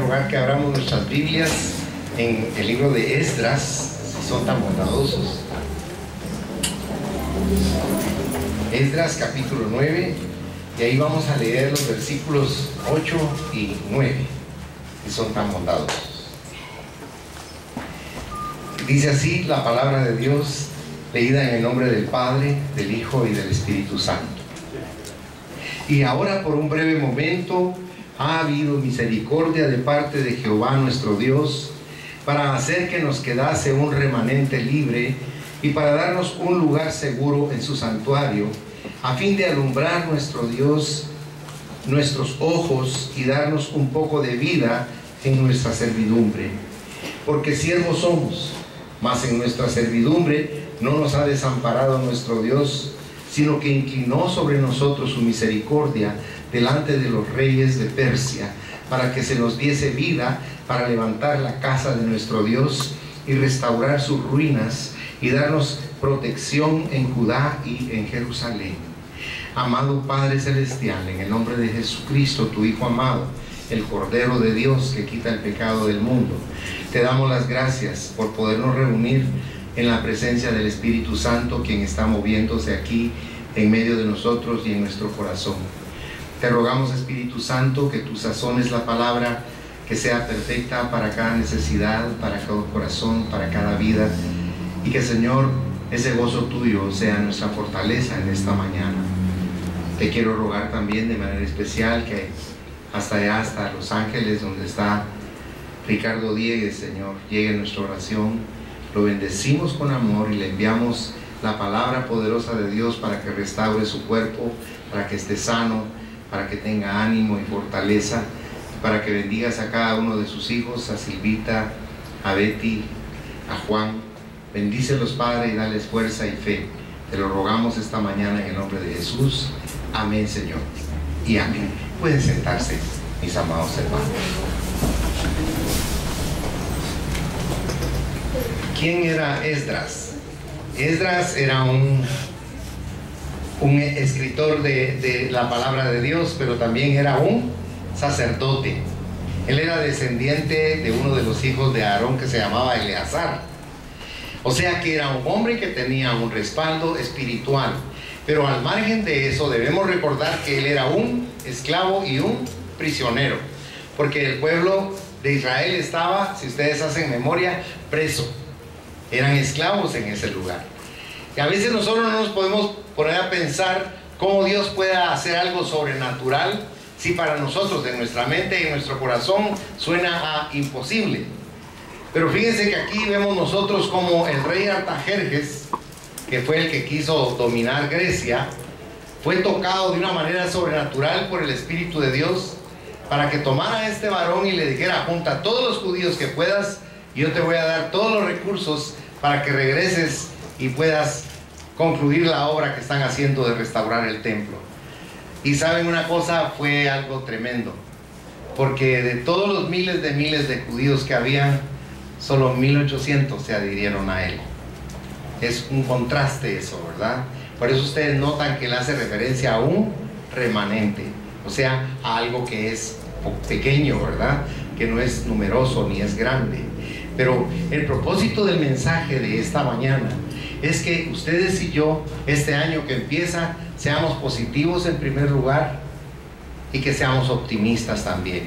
rogar que abramos nuestras Biblias en el libro de Esdras, si son tan bondadosos. Esdras capítulo 9, y ahí vamos a leer los versículos 8 y 9, si son tan bondadosos. Dice así la palabra de Dios, leída en el nombre del Padre, del Hijo y del Espíritu Santo. Y ahora por un breve momento ha habido misericordia de parte de Jehová nuestro Dios, para hacer que nos quedase un remanente libre y para darnos un lugar seguro en su santuario, a fin de alumbrar nuestro Dios nuestros ojos y darnos un poco de vida en nuestra servidumbre. Porque siervos somos, mas en nuestra servidumbre no nos ha desamparado nuestro Dios, sino que inclinó sobre nosotros su misericordia delante de los reyes de Persia, para que se nos diese vida para levantar la casa de nuestro Dios y restaurar sus ruinas y darnos protección en Judá y en Jerusalén. Amado Padre Celestial, en el nombre de Jesucristo, tu Hijo amado, el Cordero de Dios que quita el pecado del mundo, te damos las gracias por podernos reunir en la presencia del Espíritu Santo, quien está moviéndose aquí en medio de nosotros y en nuestro corazón. Te rogamos, Espíritu Santo, que tú sazones la palabra, que sea perfecta para cada necesidad, para cada corazón, para cada vida, y que, Señor, ese gozo tuyo sea nuestra fortaleza en esta mañana. Te quiero rogar también de manera especial que hasta allá, hasta Los Ángeles, donde está Ricardo Diegues, Señor, llegue nuestra oración. Lo bendecimos con amor y le enviamos la palabra poderosa de Dios para que restaure su cuerpo, para que esté sano, para que tenga ánimo y fortaleza, para que bendigas a cada uno de sus hijos, a Silvita, a Betty, a Juan. Bendícelos, Padre, y dales fuerza y fe. Te lo rogamos esta mañana en el nombre de Jesús. Amén, Señor, y amén. Pueden sentarse, mis amados hermanos. ¿Quién era Esdras? Esdras era un escritor de la palabra de Dios, pero también era un sacerdote. Él era descendiente de uno de los hijos de Aarón que se llamaba Eleazar. O sea que era un hombre que tenía un respaldo espiritual. Pero al margen de eso debemos recordar que él era un esclavo y un prisionero. Porque el pueblo de Israel estaba, si ustedes hacen memoria, preso. Eran esclavos en ese lugar. Y a veces nosotros no nos podemos poner a pensar cómo Dios pueda hacer algo sobrenatural si para nosotros, en nuestra mente y en nuestro corazón, suena a imposible. Pero fíjense que aquí vemos nosotros como el rey Artajerjes, que fue el que quiso dominar Grecia, fue tocado de una manera sobrenatural por el Espíritu de Dios para que tomara a este varón y le dijera: junta a todos los judíos que puedas y yo te voy a dar todos los recursos para que regreses y puedas concluir la obra que están haciendo de restaurar el templo. Y saben una cosa, fue algo tremendo, porque de todos los miles de judíos que habían, solo 1800 se adhirieron a él. Es un contraste eso, ¿verdad? Por eso ustedes notan que él hace referencia a un remanente, o sea, a algo que es pequeño, ¿verdad? Que no es numeroso ni es grande. Pero el propósito del mensaje de esta mañana es que ustedes y yo, este año que empieza, seamos positivos en primer lugar y que seamos optimistas también.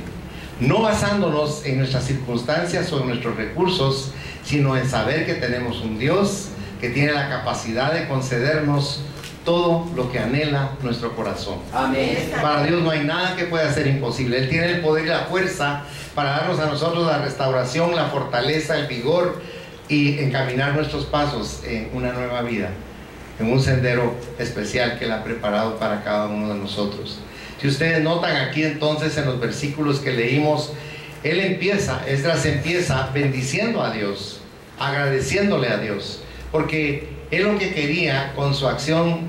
No basándonos en nuestras circunstancias o en nuestros recursos, sino en saber que tenemos un Dios que tiene la capacidad de concedernos todo lo que anhela nuestro corazón. Amén. Para Dios no hay nada que pueda ser imposible. Él tiene el poder y la fuerza para darnos a nosotros la restauración, la fortaleza, el vigor y encaminar nuestros pasos en una nueva vida, en un sendero especial que Él ha preparado para cada uno de nosotros. Si ustedes notan aquí entonces en los versículos que leímos, Esdras empieza bendiciendo a Dios, agradeciéndole a Dios, porque él lo que quería con su acción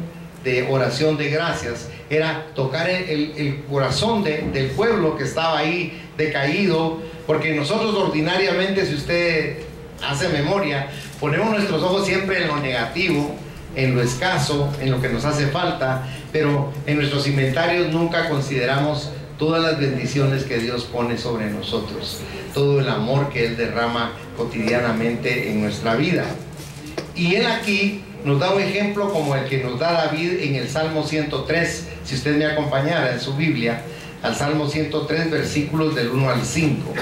de oración de gracias era tocar el corazón del pueblo que estaba ahí decaído, porque nosotros ordinariamente, si usted hace memoria, ponemos nuestros ojos siempre en lo negativo, en lo escaso, en lo que nos hace falta, pero en nuestros inventarios nunca consideramos todas las bendiciones que Dios pone sobre nosotros, todo el amor que Él derrama cotidianamente en nuestra vida. Y Él aquí nos da un ejemplo como el que nos da David en el Salmo 103, si usted me acompañara en su Biblia, al Salmo 103, versículos del 1 al 5.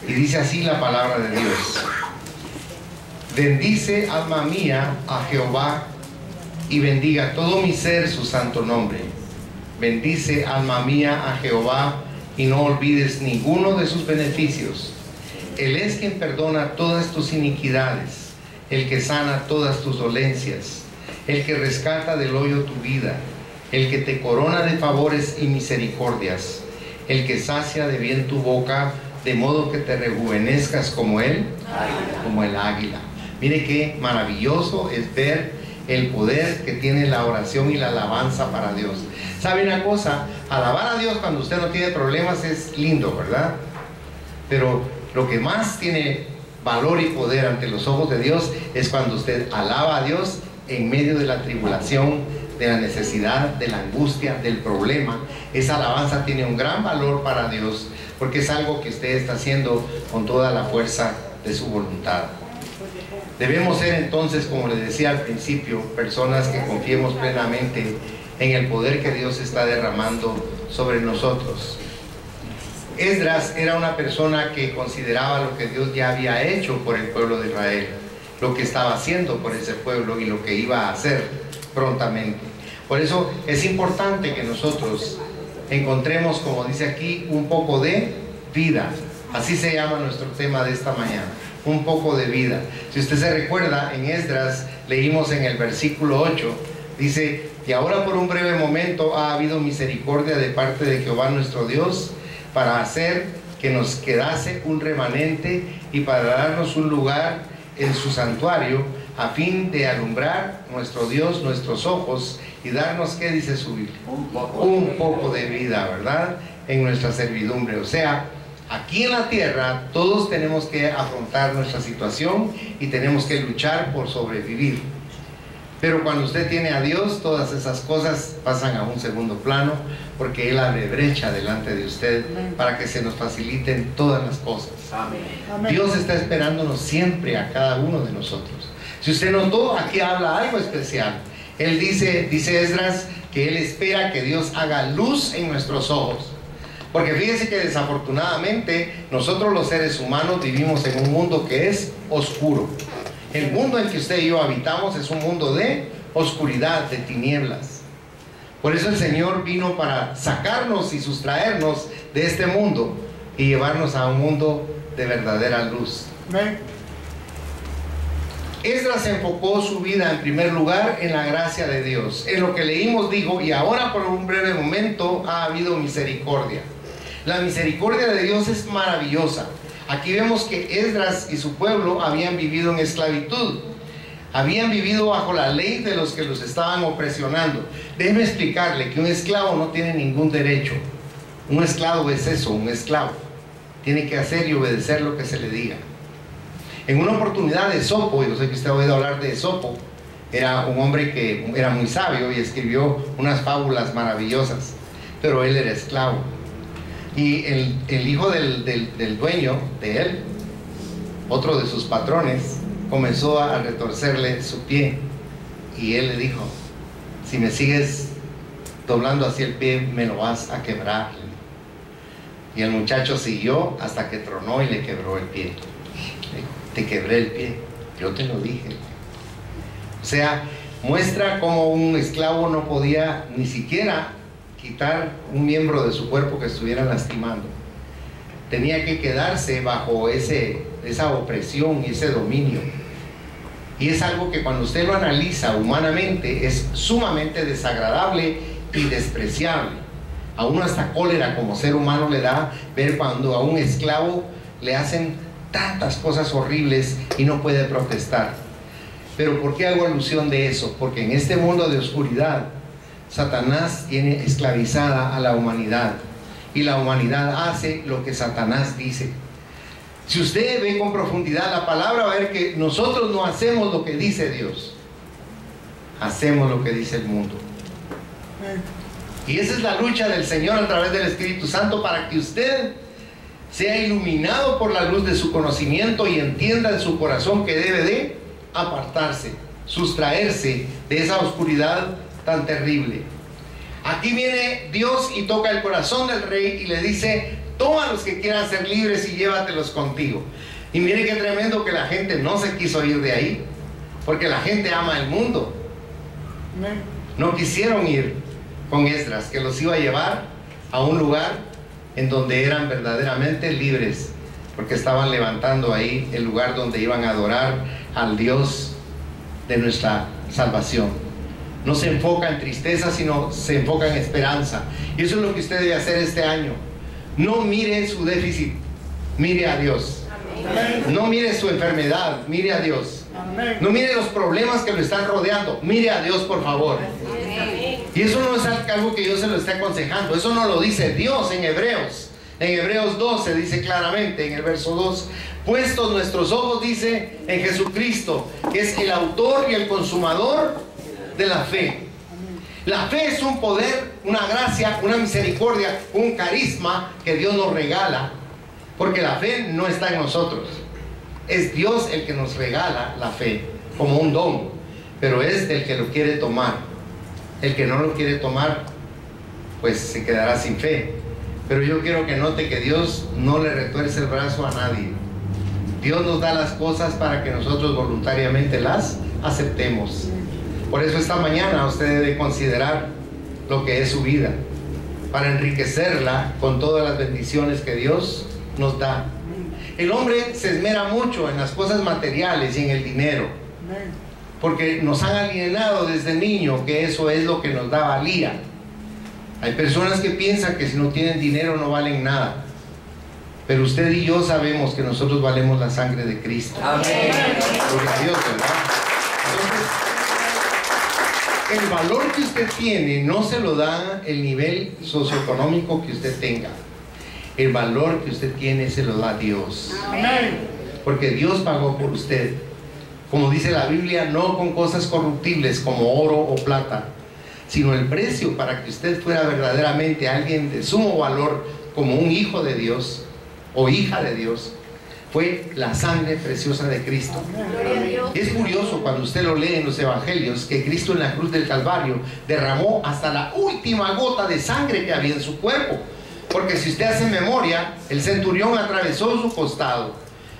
Y dice así la palabra de Dios: bendice, alma mía, a Jehová, y bendiga todo mi ser su santo nombre. Bendice, alma mía, a Jehová, y no olvides ninguno de sus beneficios. Él es quien perdona todas tus iniquidades, el que sana todas tus dolencias, el que rescata del hoyo tu vida, el que te corona de favores y misericordias, el que sacia de bien tu boca, de modo que te rejuvenezcas como Él, como el águila. Mire qué maravilloso es ver el poder que tiene la oración y la alabanza para Dios. ¿Sabe una cosa? Alabar a Dios cuando usted no tiene problemas es lindo, ¿verdad? Pero lo que más tiene valor y poder ante los ojos de Dios es cuando usted alaba a Dios en medio de la tribulación, de la necesidad, de la angustia, del problema. Esa alabanza tiene un gran valor para Dios, porque es algo que usted está haciendo con toda la fuerza de su voluntad. Debemos ser entonces, como les decía al principio, personas que confiemos plenamente en el poder que Dios está derramando sobre nosotros. Esdras era una persona que consideraba lo que Dios ya había hecho por el pueblo de Israel, lo que estaba haciendo por ese pueblo y lo que iba a hacer prontamente. Por eso es importante que nosotros encontremos, como dice aquí, un poco de vida. Así se llama nuestro tema de esta mañana, un poco de vida. Si usted se recuerda, en Esdras leímos en el versículo 8, dice: y ahora por un breve momento ha habido misericordia de parte de Jehová nuestro Dios, para hacer que nos quedase un remanente y para darnos un lugar en su santuario, a fin de alumbrar nuestro Dios nuestros ojos y darnos, ¿qué dice su Biblia? Un poco de vida, ¿verdad? En nuestra servidumbre. O sea, aquí en la tierra todos tenemos que afrontar nuestra situación y tenemos que luchar por sobrevivir. Pero cuando usted tiene a Dios, todas esas cosas pasan a un segundo plano, porque Él abre brecha delante de usted para que se nos faciliten todas las cosas. Amén. Dios está esperándonos siempre a cada uno de nosotros. Si usted notó, aquí habla algo especial. Él dice Esdras, que Él espera que Dios haga luz en nuestros ojos. Porque fíjense que desafortunadamente nosotros los seres humanos vivimos en un mundo que es oscuro. El mundo en que usted y yo habitamos es un mundo de oscuridad, de tinieblas. Por eso el Señor vino para sacarnos y sustraernos de este mundo y llevarnos a un mundo de verdadera luz. Amén. Esdras enfocó su vida en primer lugar en la gracia de Dios. En lo que leímos dijo: y ahora por un breve momento ha habido misericordia. La misericordia de Dios es maravillosa. Aquí vemos que Esdras y su pueblo habían vivido en esclavitud. Habían vivido bajo la ley de los que los estaban opresionando. Déjeme explicarle que un esclavo no tiene ningún derecho. Un esclavo es eso, un esclavo. Tiene que hacer y obedecer lo que se le diga. En una oportunidad, Esopo, yo sé que usted ha oído hablar de Esopo, era un hombre que era muy sabio y escribió unas fábulas maravillosas, pero él era esclavo. Y el hijo del dueño de él, otro de sus patrones, comenzó a retorcerle su pie. Y él le dijo: si me sigues doblando así el pie, me lo vas a quebrar. Y el muchacho siguió hasta que tronó y le quebró el pie. Le dijo: te quebré el pie, yo te lo dije. O sea, muestra cómo un esclavo no podía ni siquiera quitar un miembro de su cuerpo que estuviera lastimando. Tenía que quedarse bajo esa opresión y ese dominio. Y es algo que cuando usted lo analiza humanamente es sumamente desagradable y despreciable. A uno hasta cólera como ser humano le da ver cuando a un esclavo le hacen tantas cosas horribles y no puede protestar. Pero ¿por qué hago alusión de eso? Porque en este mundo de oscuridad Satanás tiene esclavizada a la humanidad y la humanidad hace lo que Satanás dice. Si usted ve con profundidad la palabra, va a ver que nosotros no hacemos lo que dice Dios, hacemos lo que dice el mundo. Y esa es la lucha del Señor a través del Espíritu Santo, para que usted sea iluminado por la luz de su conocimiento y entienda en su corazón que debe de apartarse, sustraerse de esa oscuridad tan terrible. Aquí viene Dios y toca el corazón del rey y le dice: toma a los que quieran ser libres y llévatelos contigo. Y mire qué tremendo que la gente no se quiso ir de ahí, porque la gente ama el mundo. No quisieron ir con Esdras, que los iba a llevar a un lugar en donde eran verdaderamente libres, porque estaban levantando ahí el lugar donde iban a adorar al Dios de nuestra salvación. No se enfoca en tristeza, sino se enfoca en esperanza. Y eso es lo que usted debe hacer este año. No mire su déficit, mire a Dios. No mire su enfermedad, mire a Dios. No mire los problemas que lo están rodeando, mire a Dios, por favor. Y eso no es algo que yo se lo esté aconsejando, eso no lo dice Dios en Hebreos. En Hebreos 12 dice claramente, en el verso 2: puestos nuestros ojos, dice, en Jesucristo, que es el autor y el consumador de la fe. La fe es un poder, una gracia, una misericordia, un carisma que Dios nos regala, porque la fe no está en nosotros. Es Dios el que nos regala la fe como un don, pero es del que lo quiere tomar. El que no lo quiere tomar, pues se quedará sin fe. Pero yo quiero que note que Dios no le retuerce el brazo a nadie. Dios nos da las cosas para que nosotros voluntariamente las aceptemos. Por eso esta mañana usted debe considerar lo que es su vida, para enriquecerla con todas las bendiciones que Dios nos da. El hombre se esmera mucho en las cosas materiales y en el dinero, porque nos han alienado desde niño que eso es lo que nos da valía. Hay personas que piensan que si no tienen dinero no valen nada, pero usted y yo sabemos que nosotros valemos la sangre de Cristo. Amén. Gloria a Dios, ¿verdad? Entonces, el valor que usted tiene no se lo da el nivel socioeconómico que usted tenga. El valor que usted tiene se lo da Dios. Amén. Porque Dios pagó por usted. Como dice la Biblia, no con cosas corruptibles como oro o plata, sino el precio para que usted fuera verdaderamente alguien de sumo valor, como un hijo de Dios o hija de Dios, fue la sangre preciosa de Cristo. Es curioso cuando usted lo lee en los evangelios, que Cristo en la cruz del Calvario derramó hasta la última gota de sangre que había en su cuerpo. Porque si usted hace memoria, el centurión atravesó su costado,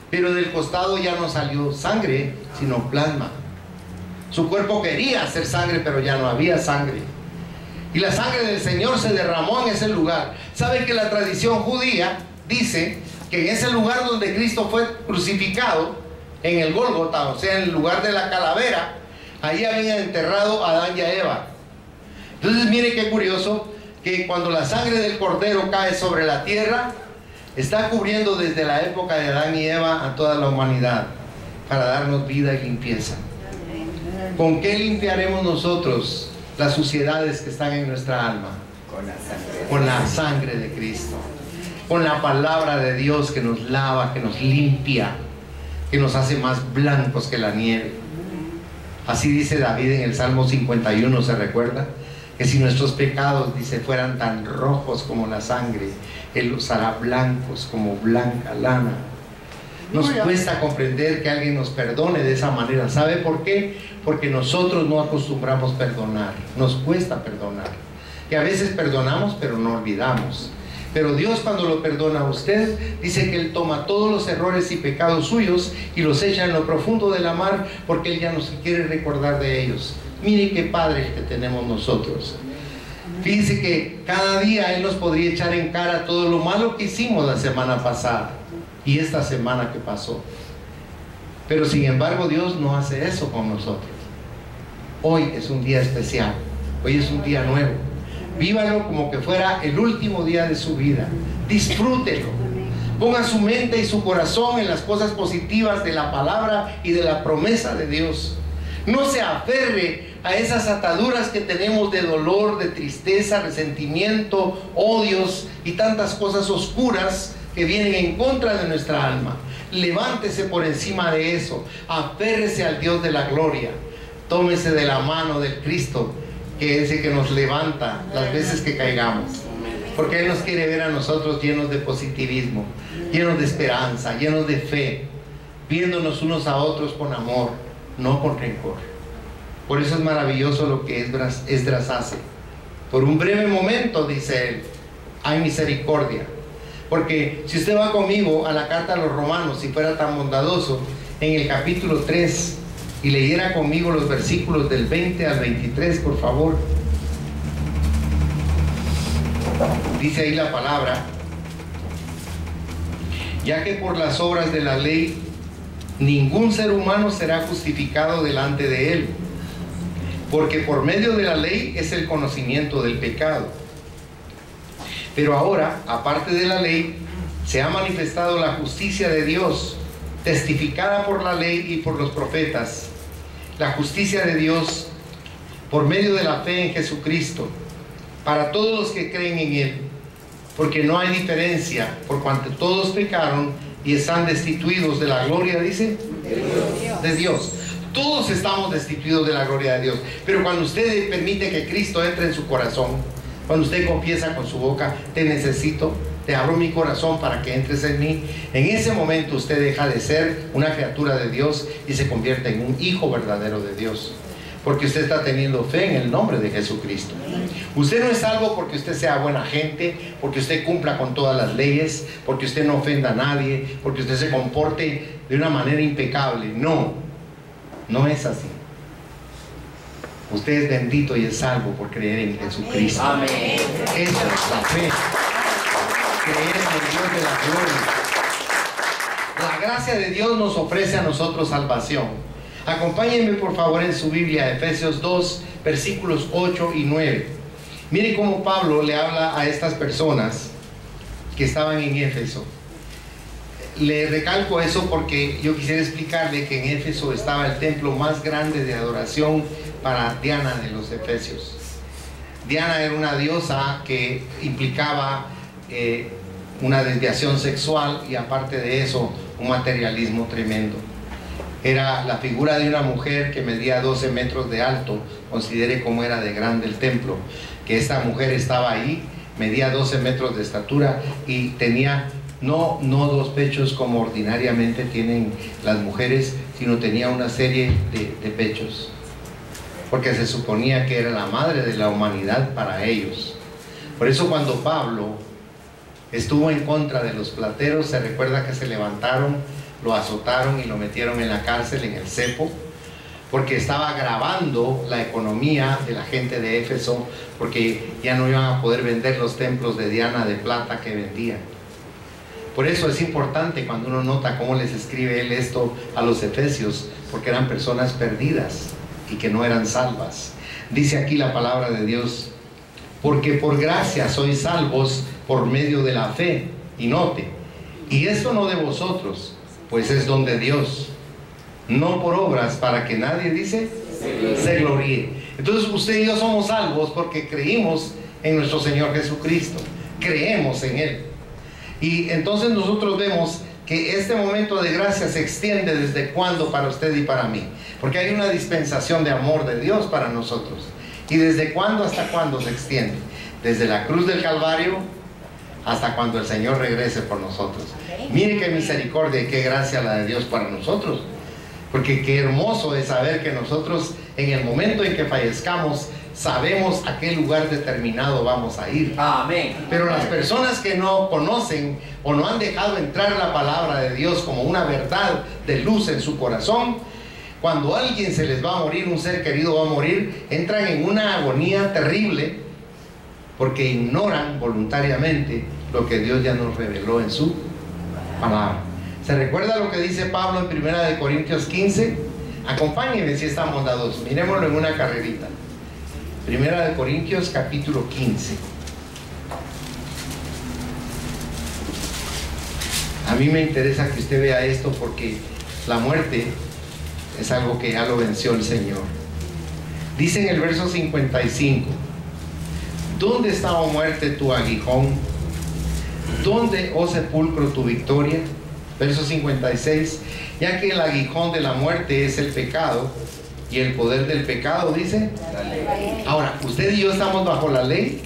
pero del costado ya no salió sangre, sino plasma. Su cuerpo quería hacer sangre, pero ya no había sangre. Y la sangre del Señor se derramó en ese lugar. ¿Sabe que la tradición judía dice que en ese lugar donde Cristo fue crucificado, en el Gólgota, o sea, en el lugar de la calavera, ahí habían enterrado a Adán y a Eva? Entonces mire qué curioso, que cuando la sangre del Cordero cae sobre la tierra, está cubriendo desde la época de Adán y Eva a toda la humanidad, para darnos vida y limpieza. ¿Con qué limpiaremos nosotros las suciedades que están en nuestra alma? Con la sangre de Cristo, con la palabra de Dios que nos lava, que nos limpia, que nos hace más blancos que la nieve. Así dice David en el Salmo 51, ¿se recuerda? Que si nuestros pecados, dice, fueran tan rojos como la sangre, Él los hará blancos como blanca lana. Nos cuesta comprender que alguien nos perdone de esa manera. ¿Sabe por qué? Porque nosotros no acostumbramos perdonar. Nos cuesta perdonar. Que a veces perdonamos, pero no olvidamos. Pero Dios, cuando lo perdona a usted, dice que Él toma todos los errores y pecados suyos y los echa en lo profundo de la mar, porque Él ya no se quiere recordar de ellos. Mire qué padre que tenemos nosotros. Fíjense que cada día Él nos podría echar en cara todo lo malo que hicimos la semana pasada y esta semana que pasó. Pero sin embargo Dios no hace eso con nosotros. Hoy es un día especial, hoy es un día nuevo. Vívalo como que fuera el último día de su vida. Disfrútelo. Ponga su mente y su corazón en las cosas positivas de la palabra y de la promesa de Dios. No se aferre a esas ataduras que tenemos de dolor, de tristeza, resentimiento, odios y tantas cosas oscuras que vienen en contra de nuestra alma. Levántese por encima de eso. Aférrese al Dios de la gloria. Tómese de la mano del Cristo que es el que nos levanta las veces que caigamos. Porque Él nos quiere ver a nosotros llenos de positivismo, llenos de esperanza, llenos de fe, viéndonos unos a otros con amor, no con rencor. Por eso es maravilloso lo que Esdras hace. Por un breve momento, dice él, hay misericordia. Porque si usted va conmigo a la carta a los Romanos, si fuera tan bondadoso, en el capítulo 3, y leyera conmigo los versículos del 20 al 23, por favor. Dice ahí la palabra: ya que por las obras de la ley ningún ser humano será justificado delante de él, porque por medio de la ley es el conocimiento del pecado. Pero ahora, aparte de la ley, se ha manifestado la justicia de Dios, testificada por la ley y por los profetas, la justicia de Dios por medio de la fe en Jesucristo, para todos los que creen en Él, porque no hay diferencia, por cuanto todos pecaron y están destituidos de la gloria, dice, de Dios. Todos estamos destituidos de la gloria de Dios, pero cuando usted permite que Cristo entre en su corazón, cuando usted confiesa con su boca, te necesito, te abro mi corazón para que entres en mí, en ese momento usted deja de ser una criatura de Dios y se convierte en un hijo verdadero de Dios, porque usted está teniendo fe en el nombre de Jesucristo. Usted no es salvo porque usted sea buena gente, porque usted cumpla con todas las leyes, porque usted no ofenda a nadie, porque usted se comporte de una manera impecable. No, no es así. Usted es bendito y es salvo por creer en Jesucristo. Amén. Esa es la fe. Creer en el Dios de la gloria. La gracia de Dios nos ofrece a nosotros salvación. Acompáñenme por favor en su Biblia, Efesios 2, versículos 8 y 9. Mire cómo Pablo le habla a estas personas que estaban en Éfeso. Le recalco eso porque yo quisiera explicarle que en Éfeso estaba el templo más grande de adoración para Diana de los Efesios. Diana era una diosa que implicaba una desviación sexual y aparte de eso un materialismo tremendo. Era la figura de una mujer que medía 12 metros de alto. Considere cómo era de grande el templo, que esta mujer estaba ahí, medía 12 metros de estatura y tenía no dos pechos como ordinariamente tienen las mujeres, sino tenía una serie de pechos, porque se suponía que era la madre de la humanidad para ellos. Por eso cuando Pablo estuvo en contra de los plateros, se recuerda que se levantaron, lo azotaron y lo metieron en la cárcel, en el cepo, porque estaba agravando la economía de la gente de Éfeso, porque ya no iban a poder vender los templos de Diana de plata que vendían. Por eso es importante cuando uno nota cómo les escribe él esto a los efesios, porque eran personas perdidas y que no eran salvas. Dice aquí la palabra de Dios: porque por gracia sois salvos por medio de la fe. Y note, y esto no de vosotros, pues es don de Dios, no por obras, para que nadie, dice, se gloríe. Entonces usted y yo somos salvos porque creímos en nuestro Señor Jesucristo, creemos en Él. Y entonces nosotros vemos que este momento de gracia se extiende desde cuándo para usted y para mí, porque hay una dispensación de amor de Dios para nosotros. ¿Y desde cuándo hasta cuándo se extiende? Desde la cruz del Calvario hasta cuando el Señor regrese por nosotros. Mire qué misericordia y qué gracia la de Dios para nosotros, porque qué hermoso es saber que nosotros en el momento en que fallezcamos sabemos a qué lugar determinado vamos a ir. Amén. Pero las personas que no conocen o no han dejado entrar la palabra de Dios como una verdad de luz en su corazón, cuando alguien se les va a morir, un ser querido va a morir, entran en una agonía terrible porque ignoran voluntariamente lo que Dios ya nos reveló en su palabra. ¿Se recuerda lo que dice Pablo en 1 Corintios 15? Acompáñenme si están bondadosos, miremoslo en una carrerita. 1 Corintios capítulo 15. A mí me interesa que usted vea esto porque la muerte es algo que ya lo venció el Señor. Dice en el verso 55: ¿dónde está, oh muerte, tu aguijón? ¿Dónde, oh sepulcro, tu victoria? Verso 56: ya que el aguijón de la muerte es el pecado, y el poder del pecado, dice. Ahora, ¿usted y yo estamos bajo la ley?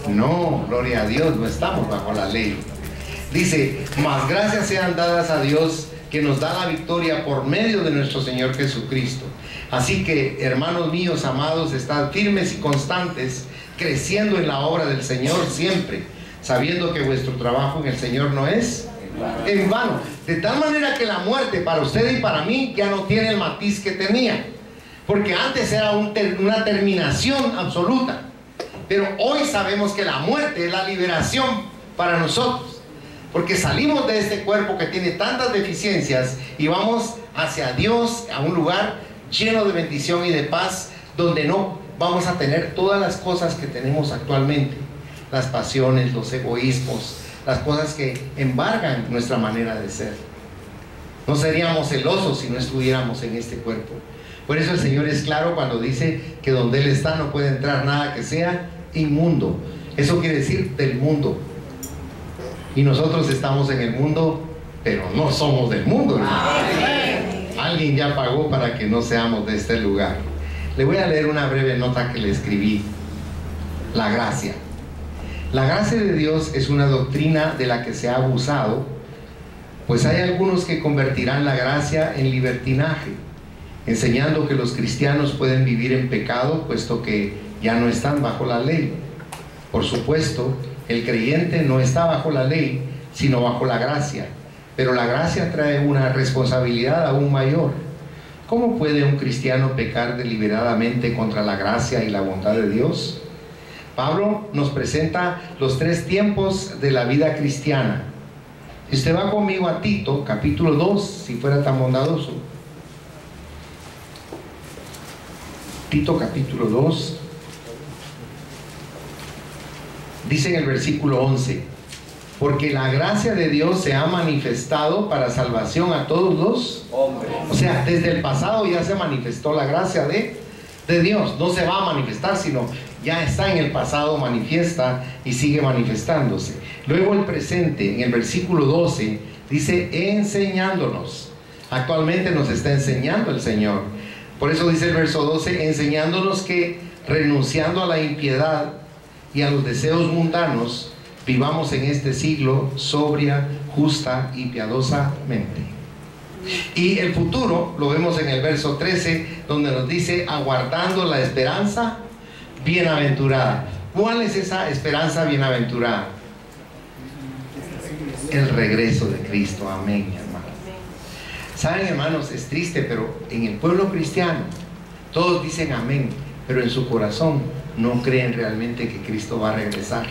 No, gloria a Dios, no estamos bajo la ley. Dice, mas gracias sean dadas a Dios que nos da la victoria por medio de nuestro Señor Jesucristo. Así que, hermanos míos amados, estad firmes y constantes, creciendo en la obra del Señor siempre, sabiendo que vuestro trabajo en el Señor no es en vano. De tal manera que la muerte para usted y para mí ya no tiene el matiz que tenía, porque antes era una terminación absoluta, pero hoy sabemos que la muerte es la liberación para nosotros, porque salimos de este cuerpo que tiene tantas deficiencias y vamos hacia Dios, a un lugar lleno de bendición y de paz, donde no vamos a tener todas las cosas que tenemos actualmente, las pasiones, los egoísmos, las cosas que embargan nuestra manera de ser. No seríamos celosos si no estuviéramos en este cuerpo. Por eso el Señor es claro cuando dice que donde Él está no puede entrar nada que sea inmundo. Eso quiere decir del mundo. Y nosotros estamos en el mundo, pero no somos del mundo, hermano. Alguien ya pagó para que no seamos de este lugar. Le voy a leer una breve nota que le escribí. La gracia. La gracia de Dios es una doctrina de la que se ha abusado, pues hay algunos que convertirán la gracia en libertinaje, enseñando que los cristianos pueden vivir en pecado, puesto que ya no están bajo la ley. Por supuesto, el creyente no está bajo la ley, sino bajo la gracia, pero la gracia trae una responsabilidad aún mayor. ¿Cómo puede un cristiano pecar deliberadamente contra la gracia y la bondad de Dios? Pablo nos presenta los tres tiempos de la vida cristiana. Si usted va conmigo a Tito, capítulo 2, si fuera tan bondadoso. Tito, capítulo 2. Dice en el versículo 11, porque la gracia de Dios se ha manifestado para salvación a todos los hombres. O sea, desde el pasado ya se manifestó la gracia de Dios. No se va a manifestar, sino ya está en el pasado, manifiesta y sigue manifestándose. Luego el presente, en el versículo 12, dice enseñándonos. Actualmente nos está enseñando el Señor. Por eso dice el verso 12, enseñándonos que renunciando a la impiedad y a los deseos mundanos, vivamos en este siglo sobria, justa y piadosamente. Y el futuro lo vemos en el verso 13, donde nos dice aguardando la esperanza bienaventurada. ¿Cuál es esa esperanza bienaventurada? El regreso de Cristo. Amén, hermanos. Saben, hermanos, es triste, pero en el pueblo cristiano todos dicen amén, pero en su corazón no creen realmente que Cristo va a regresar.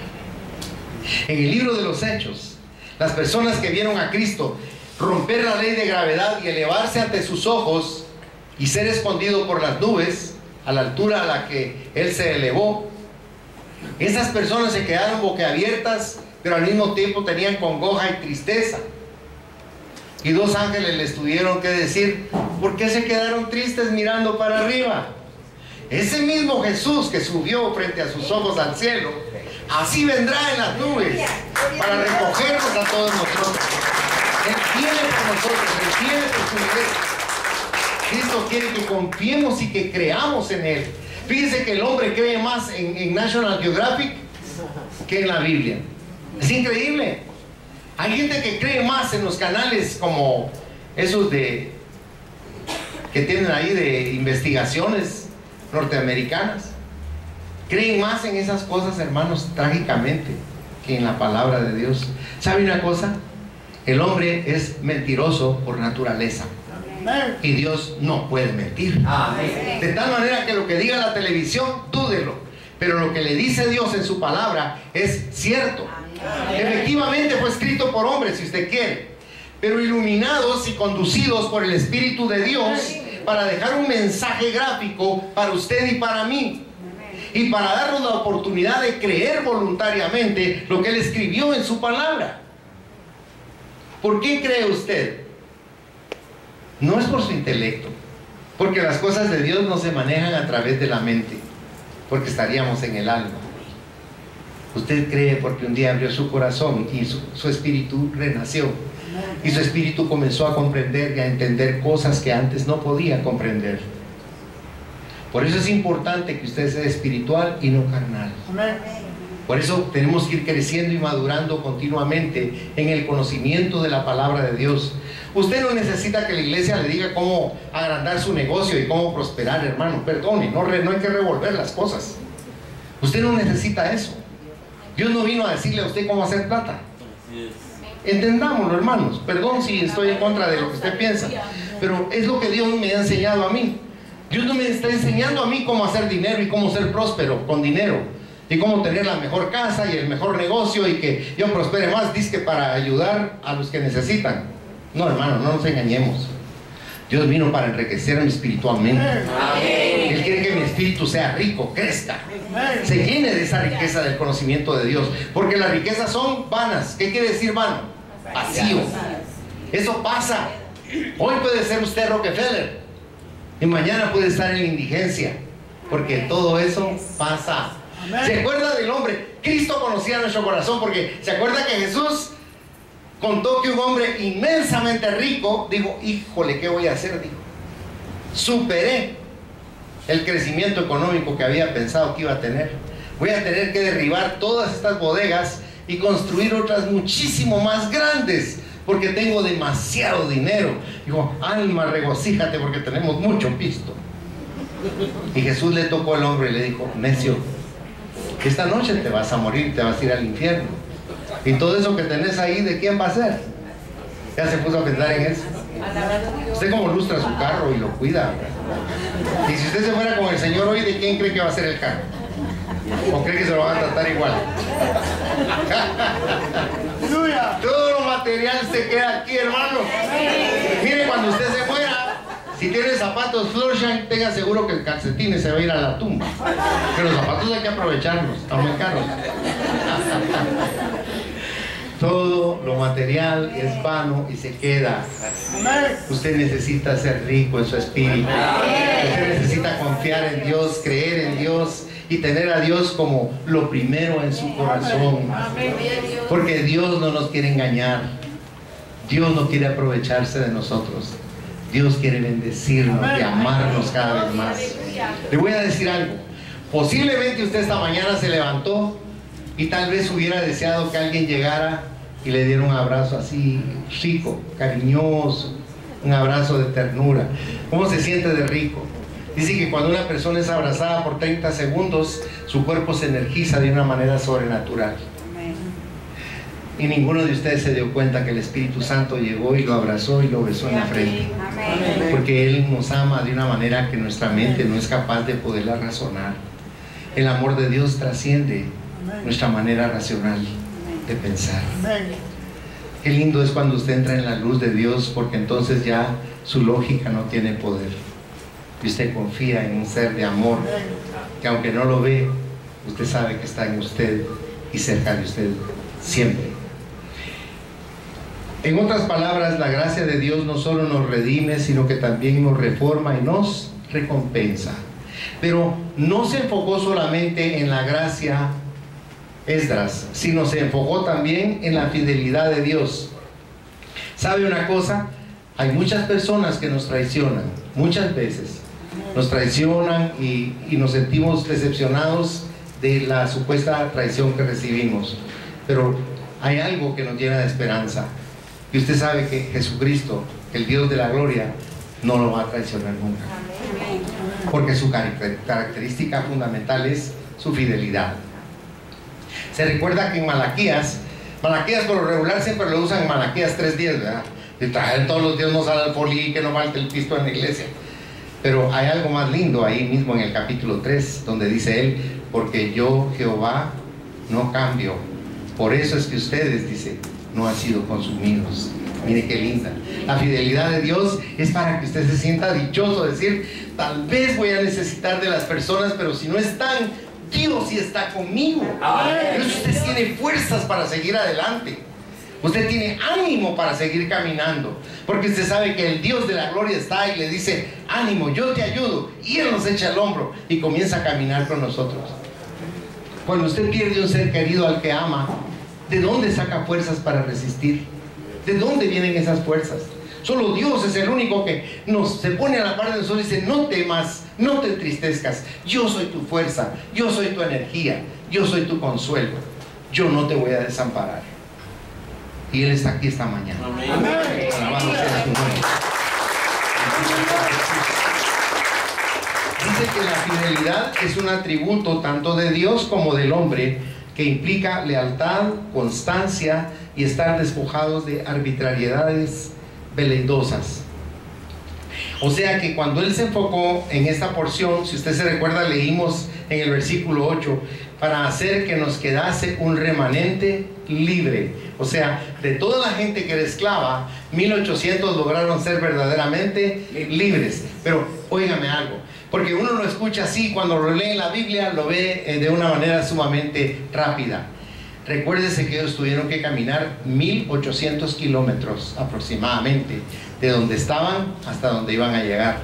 En el libro de los Hechos, las personas que vieron a Cristo romper la ley de gravedad y elevarse ante sus ojos y ser escondido por las nubes a la altura a la que Él se elevó, esas personas se quedaron boquiabiertas, pero al mismo tiempo tenían congoja y tristeza. Y dos ángeles les tuvieron que decir, ¿por qué se quedaron tristes mirando para arriba? Ese mismo Jesús que subió frente a sus ojos al cielo, así vendrá en las nubes para recogernos a todos nosotros. Él viene por nosotros, Él viene por su iglesia. Cristo quiere que confiemos y que creamos en Él. Fíjense que el hombre cree más en National Geographic que en la Biblia. Es increíble. Hay gente que cree más en los canales como esos que tienen ahí de investigaciones norteamericanas. Creen más en esas cosas, hermanos, trágicamente, que en la palabra de Dios. ¿Sabe una cosa? El hombre es mentiroso por naturaleza. Y Dios no puede mentir. De tal manera que lo que diga la televisión, dúdelo. Pero lo que le dice Dios en su palabra es cierto. Efectivamente fue escrito por hombres, si usted quiere, pero iluminados y conducidos por el Espíritu de Dios para dejar un mensaje gráfico para usted y para mí, y para darnos la oportunidad de creer voluntariamente lo que Él escribió en su palabra. ¿Por qué cree usted? No es por su intelecto, porque las cosas de Dios no se manejan a través de la mente, porque estaríamos en el alma. Usted cree porque un día abrió su corazón y su espíritu renació, y su espíritu comenzó a comprender y a entender cosas que antes no podía comprender. Por eso es importante que usted sea espiritual y no carnal. Por eso tenemos que ir creciendo y madurando continuamente en el conocimiento de la palabra de Dios. Usted no necesita que la iglesia le diga cómo agrandar su negocio y cómo prosperar, hermano. Perdone, no hay que revolver las cosas. Usted no necesita eso. Dios no vino a decirle a usted cómo hacer plata. Entendámoslo, hermanos. Perdón si estoy en contra de lo que usted piensa, pero es lo que Dios me ha enseñado a mí. Dios no me está enseñando a mí cómo hacer dinero y cómo ser próspero con dinero, y cómo tener la mejor casa y el mejor negocio y que yo prospere más, dice que para ayudar a los que necesitan. No, hermano, no nos engañemos. Dios vino para enriquecerme espiritualmente. Él quiere que mi espíritu sea rico, crezca, se llene de esa riqueza del conocimiento de Dios, porque las riquezas son vanas. ¿Qué quiere decir vano? Vacío. Eso pasa. Hoy puede ser usted Rockefeller y mañana puede estar en la indigencia, porque todo eso pasa. ¿Se acuerda del hombre? Cristo conocía nuestro corazón, porque se acuerda que Jesús contó que un hombre inmensamente rico dijo: híjole, ¿qué voy a hacer? Dijo: superé el crecimiento económico que había pensado que iba a tener. Voy a tener que derribar todas estas bodegas y construir otras muchísimo más grandes, porque tengo demasiado dinero. Dijo: alma, regocíjate, porque tenemos mucho pisto. Y Jesús le tocó al hombre y le dijo: necio, esta noche te vas a morir, te vas a ir al infierno. Y todo eso que tenés ahí, ¿de quién va a ser? Ya se puso a pensar en eso. Usted como lustra su carro y lo cuida. Y si usted se fuera con el Señor hoy, ¿de quién cree que va a ser el carro? ¿O cree que se lo van a tratar igual? Todo lo material se queda aquí, hermano. Mire, cuando usted se muera, si tiene zapatos Florsheim, tenga seguro que el calcetín se va a ir a la tumba. Pero los zapatos hay que aprovecharlos, están muy caros. Todo lo material es vano y se queda. Usted necesita ser rico en su espíritu. Usted necesita confiar en Dios, creer en Dios y tener a Dios como lo primero en su corazón. Porque Dios no nos quiere engañar. Dios no quiere aprovecharse de nosotros. Dios quiere bendecirnos y amarnos cada vez más. Le voy a decir algo. Posiblemente usted esta mañana se levantó y tal vez hubiera deseado que alguien llegara y le diera un abrazo así rico, cariñoso, un abrazo de ternura. ¿Cómo se siente de rico? Dice que cuando una persona es abrazada por 30 segundos, su cuerpo se energiza de una manera sobrenatural. Y ninguno de ustedes se dio cuenta que el Espíritu Santo llegó y lo abrazó y lo besó en la frente. Porque Él nos ama de una manera que nuestra mente no es capaz de poderla razonar. El amor de Dios trasciende nuestra manera racional de pensar. Qué lindo es cuando usted entra en la luz de Dios, porque entonces ya su lógica no tiene poder. Y usted confía en un ser de amor que, aunque no lo ve, usted sabe que está en usted y cerca de usted siempre. En otras palabras, la gracia de Dios no solo nos redime, sino que también nos reforma y nos recompensa. Pero no se enfocó solamente en la gracia Esdras, sino se enfocó también en la fidelidad de Dios. ¿Sabe una cosa? Hay muchas personas que nos traicionan, muchas veces nos traicionan y nos sentimos decepcionados de la supuesta traición que recibimos. Pero hay algo que nos llena de esperanza. Y usted sabe que Jesucristo, el Dios de la gloria, no lo va a traicionar nunca. Porque su característica fundamental es su fidelidad. Se recuerda que en Malaquías por lo regular siempre lo usan en Malaquías 3:10, ¿verdad? De traer todos los días no sale el folí, que no falte el pisto en la iglesia. Pero hay algo más lindo ahí mismo en el capítulo 3, donde dice él: porque yo, Jehová, no cambio. Por eso es que ustedes, dice, no han sido consumidos. Mire qué linda. La fidelidad de Dios es para que usted se sienta dichoso, decir: tal vez voy a necesitar de las personas, pero si no están, Dios sí está conmigo. Por eso usted tiene fuerzas para seguir adelante. Usted tiene ánimo para seguir caminando, porque usted sabe que el Dios de la gloria está y le dice: ánimo, yo te ayudo. Y Él nos echa el hombro y comienza a caminar con nosotros. Cuando usted pierde un ser querido al que ama, ¿de dónde saca fuerzas para resistir? ¿De dónde vienen esas fuerzas? Solo Dios es el único que se pone a la par de nosotros y dice: no temas, no te entristezcas, yo soy tu fuerza, yo soy tu energía, yo soy tu consuelo, yo no te voy a desamparar. Y Él está aquí esta mañana. Amén. Alabado sea su nombre. Dice que la fidelidad es un atributo tanto de Dios como del hombre, que implica lealtad, constancia y estar despojados de arbitrariedades veleidosas. O sea que cuando Él se enfocó en esta porción, si usted se recuerda, leímos en el versículo 8, para hacer que nos quedase un remanente libre. O sea, de toda la gente que era esclava, 1800 lograron ser verdaderamente libres. Pero óigame algo, porque uno lo escucha así, cuando lo lee en la Biblia lo ve de una manera sumamente rápida. Recuérdese que ellos tuvieron que caminar 1800 kilómetros aproximadamente, de donde estaban hasta donde iban a llegar.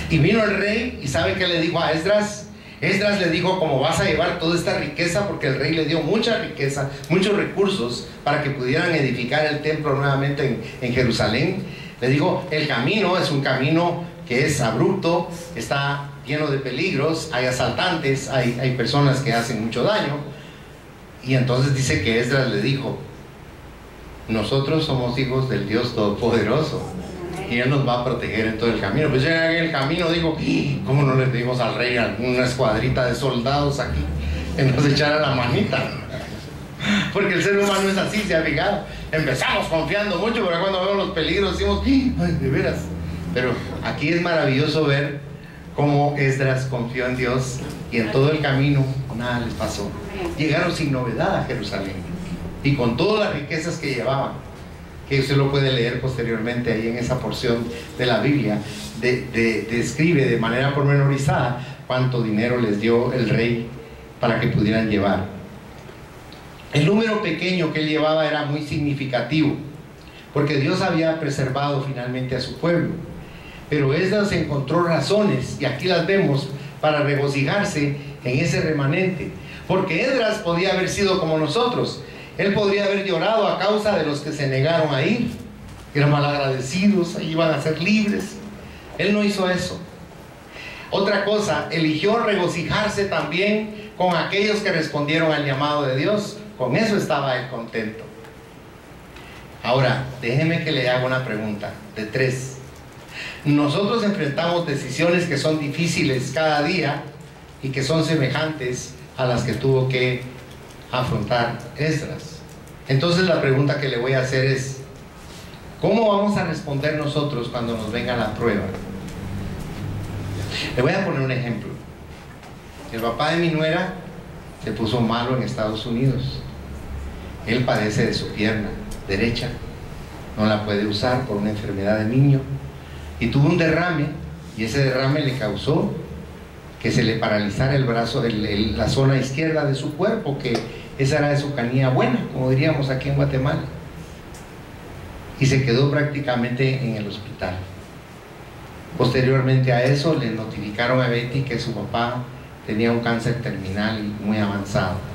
Y vino el rey, y ¿sabe qué le dijo a Esdras? Esdras le dijo: como vas a llevar toda esta riqueza, porque el rey le dio mucha riqueza, muchos recursos para que pudieran edificar el templo nuevamente en Jerusalén. Le dijo: el camino es un camino que es abrupto, está lleno de peligros, hay asaltantes, hay personas que hacen mucho daño. Y entonces dice que Esdras le dijo: nosotros somos hijos del Dios Todopoderoso y Él nos va a proteger en todo el camino. Pues ya en el camino digo: ¿cómo no le pedimos al rey una escuadrita de soldados aquí que nos echara la manita? Porque el ser humano es así, se ha fijado. Empezamos confiando mucho, pero cuando vemos los peligros decimos: ay, de veras. Pero aquí es maravilloso ver cómo Esdras confió en Dios y en todo el camino nada les pasó. Llegaron sin novedad a Jerusalén y con todas las riquezas que llevaban, que usted lo puede leer posteriormente ahí en esa porción de la Biblia, describe de manera pormenorizada cuánto dinero les dio el rey para que pudieran llevar. El número pequeño que él llevaba era muy significativo, porque Dios había preservado finalmente a su pueblo. Pero Esdras encontró razones, y aquí las vemos, para regocijarse en ese remanente. Porque Esdras podía haber sido como nosotros. Él podría haber llorado a causa de los que se negaron a ir, eran malagradecidos, iban a ser libres. Él no hizo eso. Otra cosa, eligió regocijarse también con aquellos que respondieron al llamado de Dios. Con eso estaba él contento. Ahora, déjeme que le haga una pregunta de 3. Nosotros enfrentamos decisiones que son difíciles cada día y que son semejantes a las que tuvo que afrontar Esdras. Entonces la pregunta que le voy a hacer es: ¿cómo vamos a responder nosotros cuando nos venga la prueba? Le voy a poner un ejemplo. El papá de mi nuera se puso malo en Estados Unidos. Él padece de su pierna derecha, no la puede usar por una enfermedad de niño, y tuvo un derrame, y ese derrame le causó que se le paralizara el brazo, la zona izquierda de su cuerpo, que esa era de su canilla buena, como diríamos aquí en Guatemala, y se quedó prácticamente en el hospital. Posteriormente a eso le notificaron a Betty que su papá tenía un cáncer terminal y muy avanzado.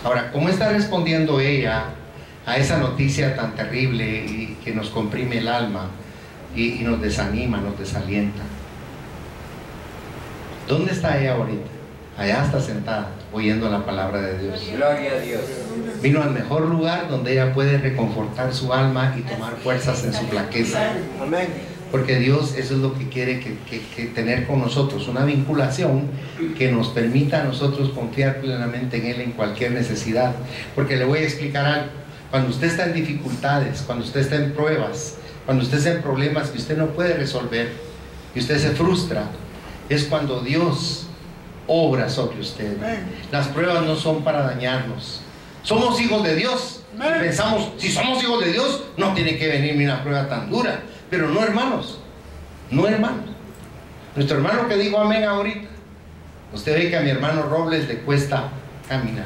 Ahora, ¿cómo está respondiendo ella a esa noticia tan terrible y que nos comprime el alma y nos desanima, nos desalienta? ¿Dónde está ella ahorita? Allá está sentada, oyendo la palabra de Dios. Gloria a Dios. Vino al mejor lugar donde ella puede reconfortar su alma y tomar fuerzas en su flaqueza. Amén. Porque Dios, eso es lo que quiere que tener con nosotros, una vinculación que nos permita a nosotros confiar plenamente en Él en cualquier necesidad. Porque le voy a explicar algo: cuando usted está en dificultades, cuando usted está en pruebas, cuando usted está en problemas que usted no puede resolver y usted se frustra, es cuando Dios obra sobre usted. Las pruebas no son para dañarnos. Somos hijos de Dios y pensamos: si somos hijos de Dios, no tiene que venirme una prueba tan dura. Pero no, hermanos, no, hermanos. Nuestro hermano que dijo amén ahorita, usted ve que a mi hermano Robles le cuesta caminar,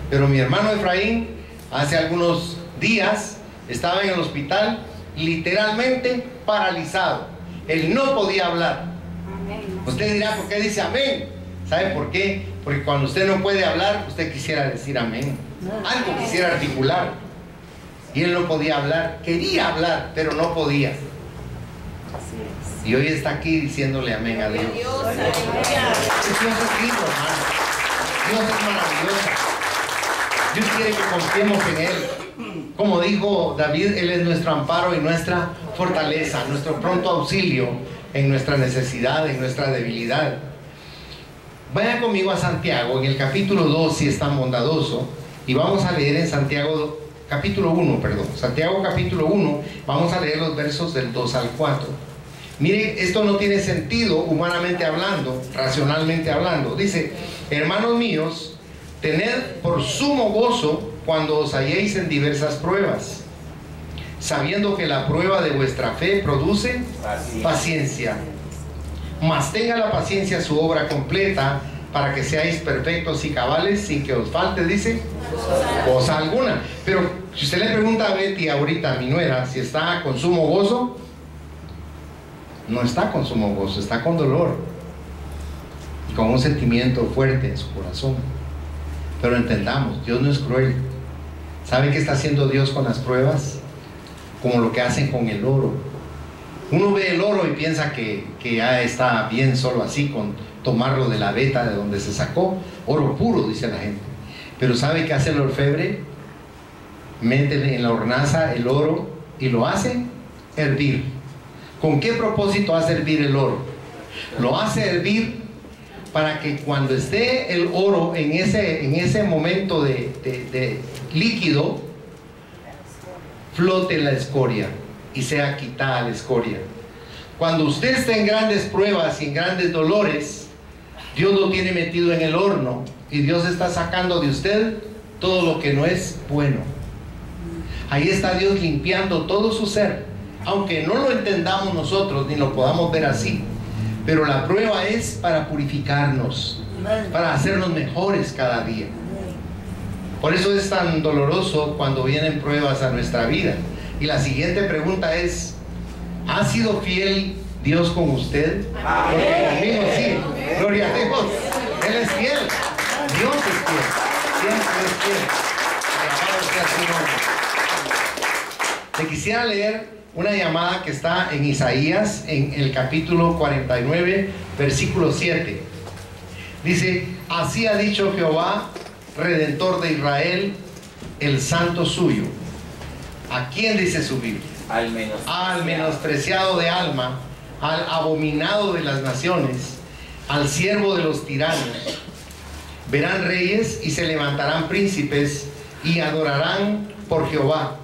pero mi hermano Efraín hace algunos días estaba en el hospital literalmente paralizado. Él no podía hablar. Usted dirá: ¿por qué dice amén? ¿Sabe por qué? Porque cuando usted no puede hablar, usted quisiera decir amén, algo quisiera articular. Y él no podía hablar, quería hablar, pero no podía. Y hoy está aquí diciéndole amén a Dios. Dios es lindo, hermano. Dios es maravilloso. Dios quiere que confiemos en Él. Como dijo David, Él es nuestro amparo y nuestra fortaleza, nuestro pronto auxilio en nuestra necesidad, en nuestra debilidad. Vaya conmigo a Santiago, en el capítulo 2, si es tan bondadoso, y vamos a leer en Santiago, capítulo 1, perdón. Santiago capítulo 1, vamos a leer los versos del 2 al 4. Miren, esto no tiene sentido humanamente hablando, racionalmente hablando. Dice, hermanos míos, tened por sumo gozo cuando os halléis en diversas pruebas, sabiendo que la prueba de vuestra fe produce paciencia. Mas tenga la paciencia su obra completa, para que seáis perfectos y cabales, sin que os falte, dice, cosa alguna. Pero si usted le pregunta a Betty ahorita, a mi nuera, si está con sumo gozo, no está con sumo gozo, está con dolor y con un sentimiento fuerte en su corazón. Pero entendamos, Dios no es cruel. ¿Sabe qué está haciendo Dios con las pruebas? Como lo que hacen con el oro. Uno ve el oro y piensa que ya está bien solo así, con tomarlo de la veta de donde se sacó. Oro puro, dice la gente. Pero ¿sabe qué hace el orfebre? Mete en la hornaza el oro y lo hace hervir. ¿Con qué propósito hace hervir el oro? Lo hace hervir para que cuando esté el oro en ese momento de líquido, flote la escoria y sea quitada la escoria. Cuando usted está en grandes pruebas y en grandes dolores, Dios lo tiene metido en el horno y Dios está sacando de usted todo lo que no es bueno. Ahí está Dios limpiando todo su ser, aunque no lo entendamos nosotros ni lo podamos ver así. Pero la prueba es para purificarnos, para hacernos mejores cada día. Por eso es tan doloroso cuando vienen pruebas a nuestra vida. Y la siguiente pregunta es, ¿ha sido fiel Dios con usted? Porque conmigo sí, gloria a Dios, Él es fiel, Dios es fiel, siempre es fiel. Alabado sea su nombre. Te quisiera leer una llamada que está en Isaías, en el capítulo 49, versículo 7. Dice, así ha dicho Jehová, Redentor de Israel, el santo suyo. ¿A quién dice su Biblia? Al menospreciado de alma, al abominado de las naciones, al siervo de los tiranos. Verán reyes y se levantarán príncipes y adorarán por Jehová.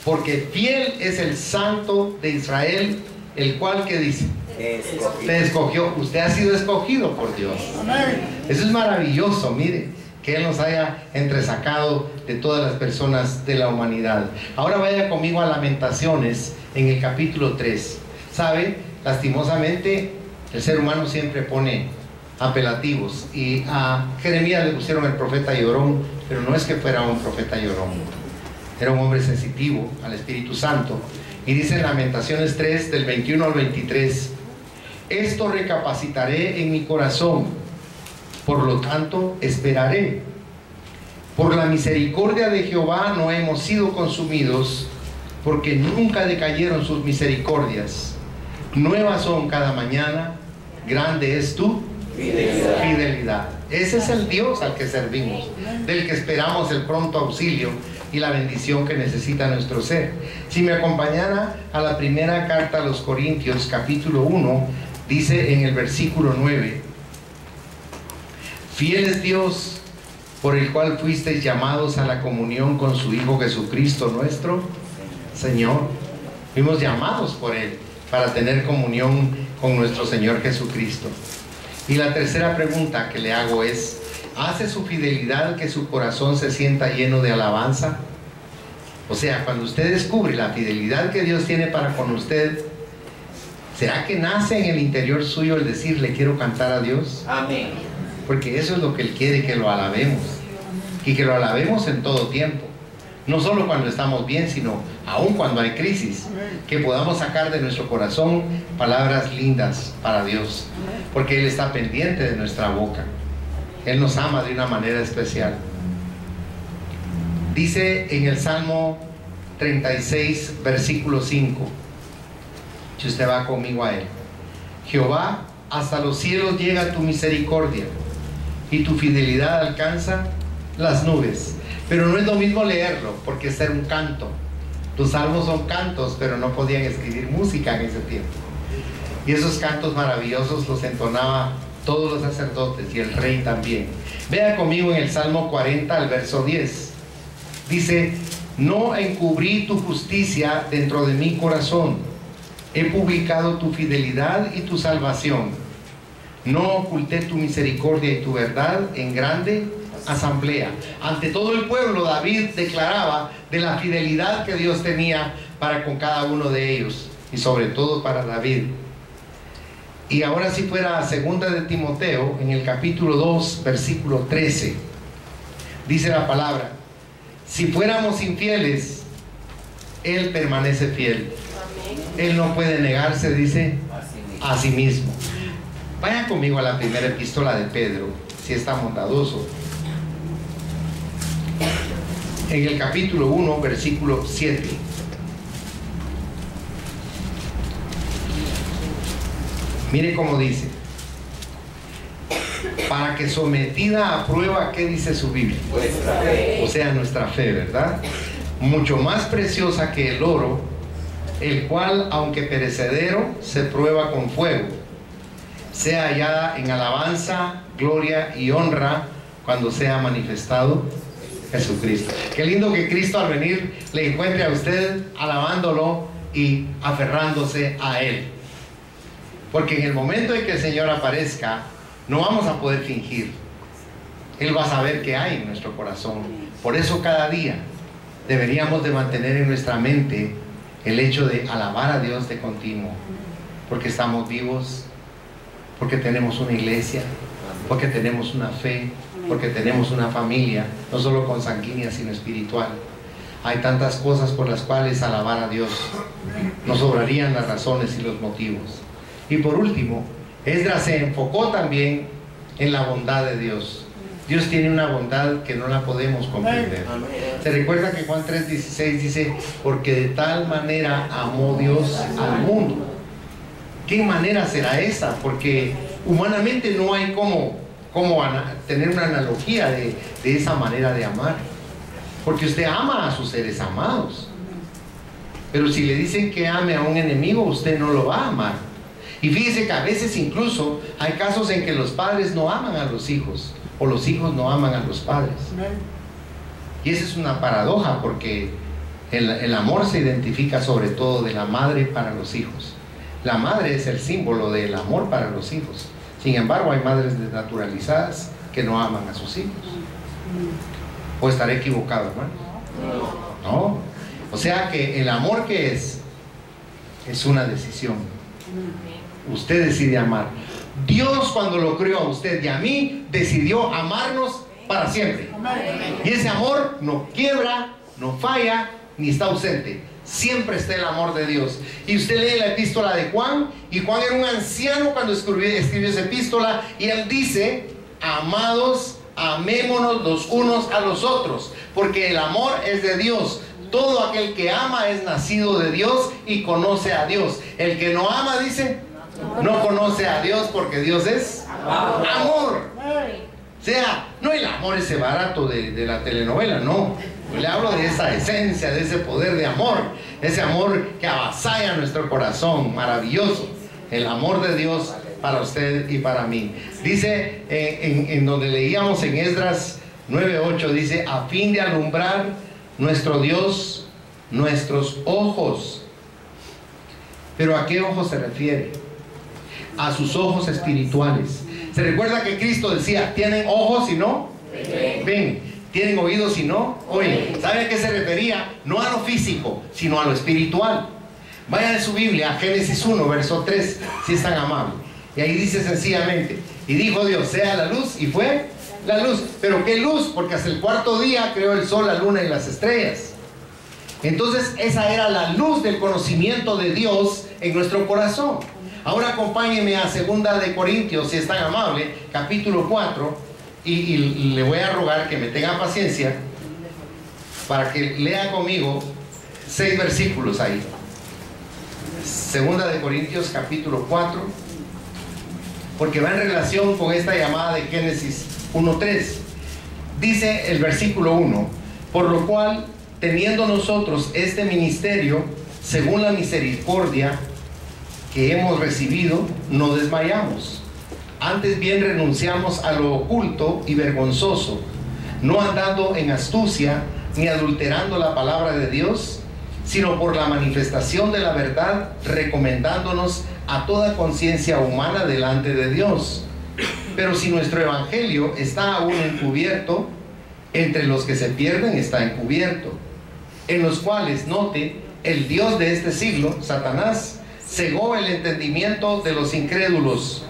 Porque fiel es el santo de Israel, el cual, ¿qué dice? Te escogió. Usted ha sido escogido por Dios. Eso es maravilloso, mire, que Él nos haya entresacado de todas las personas de la humanidad. Ahora vaya conmigo a Lamentaciones, en el capítulo 3. ¿Sabe? Lastimosamente, el ser humano siempre pone apelativos. Y a Jeremías le pusieron el profeta llorón, pero no es que fuera un profeta llorón. Era un hombre sensitivo al Espíritu Santo. Y dice en Lamentaciones 3, del 21 al 23, esto recapacitaré en mi corazón, por lo tanto esperaré. Por la misericordia de Jehová no hemos sido consumidos, porque nunca decayeron sus misericordias. Nuevas son cada mañana, grande es tu fidelidad. Ese es el Dios al que servimos, del que esperamos el pronto auxilio y la bendición que necesita nuestro ser. Si me acompañara a la primera carta a los Corintios, capítulo 1, dice en el versículo 9, fiel es Dios, por el cual fuisteis llamados a la comunión con su Hijo Jesucristo nuestro Señor. Fuimos llamados por Él para tener comunión con nuestro Señor Jesucristo. Y la tercera pregunta que le hago es, ¿hace su fidelidad que su corazón se sienta lleno de alabanza? O sea, cuando usted descubre la fidelidad que Dios tiene para con usted, ¿será que nace en el interior suyo el decir, le quiero cantar a Dios? Amén. Porque eso es lo que Él quiere, que lo alabemos. Y que lo alabemos en todo tiempo. No solo cuando estamos bien, sino aún cuando hay crisis. Que podamos sacar de nuestro corazón palabras lindas para Dios. Porque Él está pendiente de nuestra boca. Él nos ama de una manera especial. Dice en el Salmo 36, versículo 5. Si usted va conmigo a él. Jehová, hasta los cielos llega tu misericordia y tu fidelidad alcanza las nubes. Pero no es lo mismo leerlo, porque es un canto. Los salmos son cantos, pero no podían escribir música en ese tiempo. Y esos cantos maravillosos los entonaba todos los sacerdotes y el rey también. Vea conmigo en el Salmo 40, al verso 10. Dice: no encubrí tu justicia dentro de mi corazón. He publicado tu fidelidad y tu salvación. No oculté tu misericordia y tu verdad en grande asamblea. Ante todo el pueblo, David declaraba de la fidelidad que Dios tenía para con cada uno de ellos, y sobre todo para David. Y ahora, si fuera a segunda de Timoteo, en el capítulo 2, versículo 13, dice la palabra: si fuéramos infieles, Él permanece fiel. Él no puede negarse, dice, a sí mismo. Vayan conmigo a la primera epístola de Pedro, si es tan bondadoso. En el capítulo 1, versículo 7. Mire cómo dice: para que sometida a prueba, ¿qué dice su Biblia? Nuestra fe. O sea, nuestra fe, ¿verdad? Mucho más preciosa que el oro, el cual, aunque perecedero, se prueba con fuego, sea hallada en alabanza, gloria y honra cuando sea manifestado Jesucristo. Qué lindo que Cristo, al venir, le encuentre a usted alabándolo y aferrándose a Él. Porque en el momento en que el Señor aparezca, no vamos a poder fingir. Él va a saber qué hay en nuestro corazón. Por eso cada día deberíamos de mantener en nuestra mente el hecho de alabar a Dios de continuo. Porque estamos vivos, porque tenemos una iglesia, porque tenemos una fe, porque tenemos una familia, no solo consanguínea, sino espiritual. Hay tantas cosas por las cuales alabar a Dios. Nos sobrarían las razones y los motivos. Y por último, Esdras se enfocó también en la bondad de Dios. Dios tiene una bondad que no la podemos comprender. Se recuerda que Juan 3:16 dice: porque de tal manera amó Dios al mundo. ¿Qué manera será esa? Porque humanamente no hay cómo tener una analogía de esa manera de amar. Porque usted ama a sus seres amados. Pero si le dicen que ame a un enemigo, usted no lo va a amar. Y fíjese que a veces incluso hay casos en que los padres no aman a los hijos, o los hijos no aman a los padres. Y esa es una paradoja, porque el amor se identifica sobre todo de la madre para los hijos. La madre es el símbolo del amor para los hijos. Sin embargo, hay madres desnaturalizadas que no aman a sus hijos. ¿O estaré equivocado, hermano? No. O sea que el amor, que es una decisión. Usted decide amar. Dios, cuando lo creó a usted y a mí, decidió amarnos para siempre. Y ese amor no quiebra, no falla, ni está ausente. Siempre está el amor de Dios. Y usted lee la epístola de Juan, y Juan era un anciano cuando escribió esa epístola, y él dice: amados, amémonos los unos a los otros, porque el amor es de Dios. Todo aquel que ama es nacido de Dios y conoce a Dios. El que no ama, dice, no conoce a Dios, porque Dios es amor. O sea, no el amor ese barato de la telenovela, no. Le hablo de esa esencia, de ese poder de amor, ese amor que avasalla nuestro corazón, maravilloso. El amor de Dios para usted y para mí. Dice en donde leíamos en Esdras 9:8, dice: a fin de alumbrar nuestro Dios nuestros ojos. ¿Pero a qué ojos se refiere? A sus ojos espirituales. ¿Se recuerda que Cristo decía: tienen ojos y no ven? ¿Tienen oídos y no oyen? ¿Sabe a qué se refería? No a lo físico, sino a lo espiritual. Vaya de su Biblia a Génesis 1, verso 3, si es tan amable. Y ahí dice sencillamente: y dijo Dios, sea la luz, y fue la luz. ¿Pero qué luz? Porque hasta el cuarto día creó el sol, la luna y las estrellas. Entonces esa era la luz del conocimiento de Dios en nuestro corazón. Ahora acompáñenme a 2 de Corintios, si es tan amable, capítulo 4, y le voy a rogar que me tenga paciencia para que lea conmigo 6 versículos ahí. Segunda de Corintios capítulo 4, porque va en relación con esta llamada de Génesis 1:3. Dice el versículo 1: por lo cual, teniendo nosotros este ministerio, según la misericordia que hemos recibido, no desmayamos. Antes bien renunciamos a lo oculto y vergonzoso, no andando en astucia ni adulterando la palabra de Dios, sino por la manifestación de la verdad, recomendándonos a toda conciencia humana delante de Dios. Pero si nuestro evangelio está aún encubierto, entre los que se pierden está encubierto, en los cuales, note, el Dios de este siglo, Satanás, cegó el entendimiento de los incrédulos,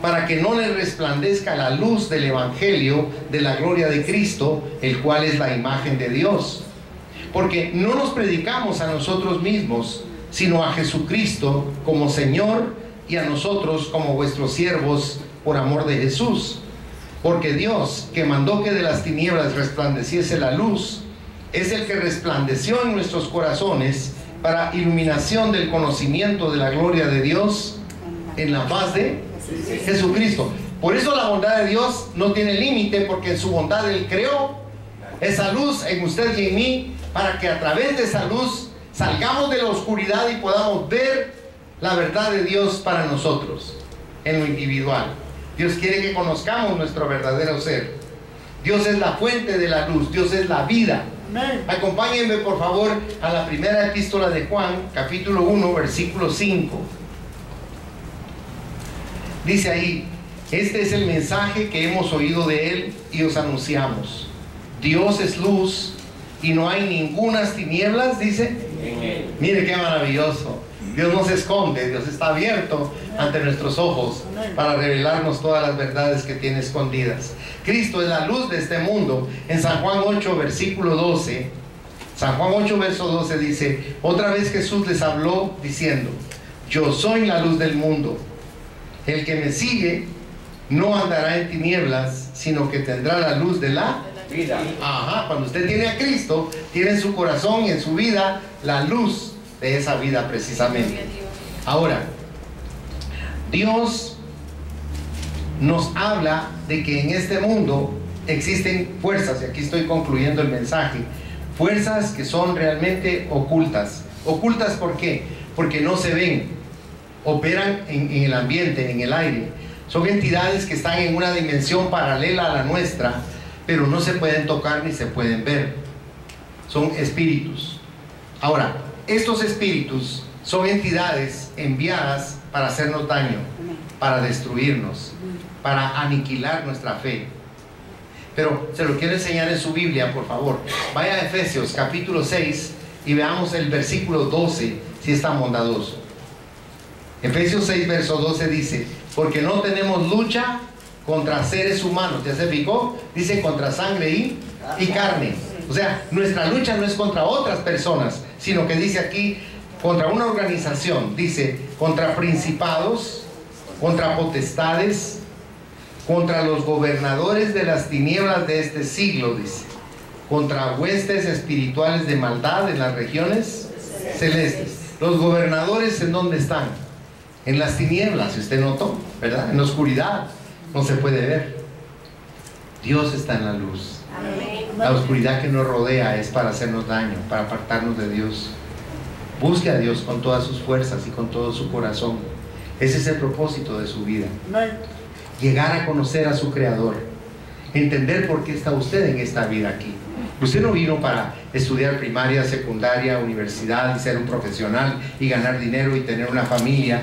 para que no les resplandezca la luz del evangelio de la gloria de Cristo, el cual es la imagen de Dios. Porque no nos predicamos a nosotros mismos, sino a Jesucristo como Señor, y a nosotros como vuestros siervos por amor de Jesús. Porque Dios, que mandó que de las tinieblas resplandeciese la luz, es el que resplandeció en nuestros corazones para iluminación del conocimiento de la gloria de Dios en la faz de Jesucristo. Por eso la bondad de Dios no tiene límite, porque en su bondad Él creó esa luz en usted y en mí, para que a través de esa luz salgamos de la oscuridad y podamos ver la verdad de Dios para nosotros en lo individual. Dios quiere que conozcamos nuestro verdadero ser. Dios es la fuente de la luz, Dios es la vida. Acompáñenme por favor a la primera epístola de Juan, capítulo 1, versículo 5. Dice ahí: este es el mensaje que hemos oído de Él y os anunciamos. Dios es luz y no hay ningunas tinieblas, dice. Mire qué maravilloso. Dios no se esconde, Dios está abierto ante nuestros ojos para revelarnos todas las verdades que tiene escondidas. Cristo es la luz de este mundo. En San Juan 8, versículo 12, San Juan 8, verso 12 dice: otra vez Jesús les habló diciendo: yo soy la luz del mundo. El que me sigue no andará en tinieblas, sino que tendrá la luz de la vida. Ajá, cuando usted tiene a Cristo, tiene en su corazón y en su vida la luz de esa vida precisamente. Ahora, Dios nos habla de que en este mundo existen fuerzas, y aquí estoy concluyendo el mensaje, fuerzas que son realmente ocultas. ¿Ocultas por qué? Porque no se ven, operan en el ambiente, en el aire. Son entidades que están en una dimensión paralela a la nuestra, pero no se pueden tocar ni se pueden ver. Son espíritus. Ahora, estos espíritus son entidades enviadas para hacernos daño, para destruirnos, para aniquilar nuestra fe. Pero se lo quiero enseñar en su Biblia, por favor. Vaya a Efesios capítulo 6 y veamos el versículo 12, si es tan bondadoso. Efesios 6, verso 12 dice: porque no tenemos lucha contra seres humanos. ¿Ya se fijó? Dice contra sangre y carne. O sea, nuestra lucha no es contra otras personas, sino que dice aquí contra una organización. Dice contra principados, contra potestades, contra los gobernadores de las tinieblas de este siglo, dice, contra huestes espirituales de maldad en las regiones celestes. Los gobernadores, ¿en dónde están? En las tinieblas, si usted notó, ¿verdad? En la oscuridad, no se puede ver. Dios está en la luz. Amén. La oscuridad que nos rodea es para hacernos daño, para apartarnos de Dios. Busque a Dios con todas sus fuerzas y con todo su corazón. Ese es el propósito de su vida. Llegar a conocer a su Creador. Entender por qué está usted en esta vida aquí. Usted no vino para estudiar primaria, secundaria, universidad y ser un profesional y ganar dinero y tener una familia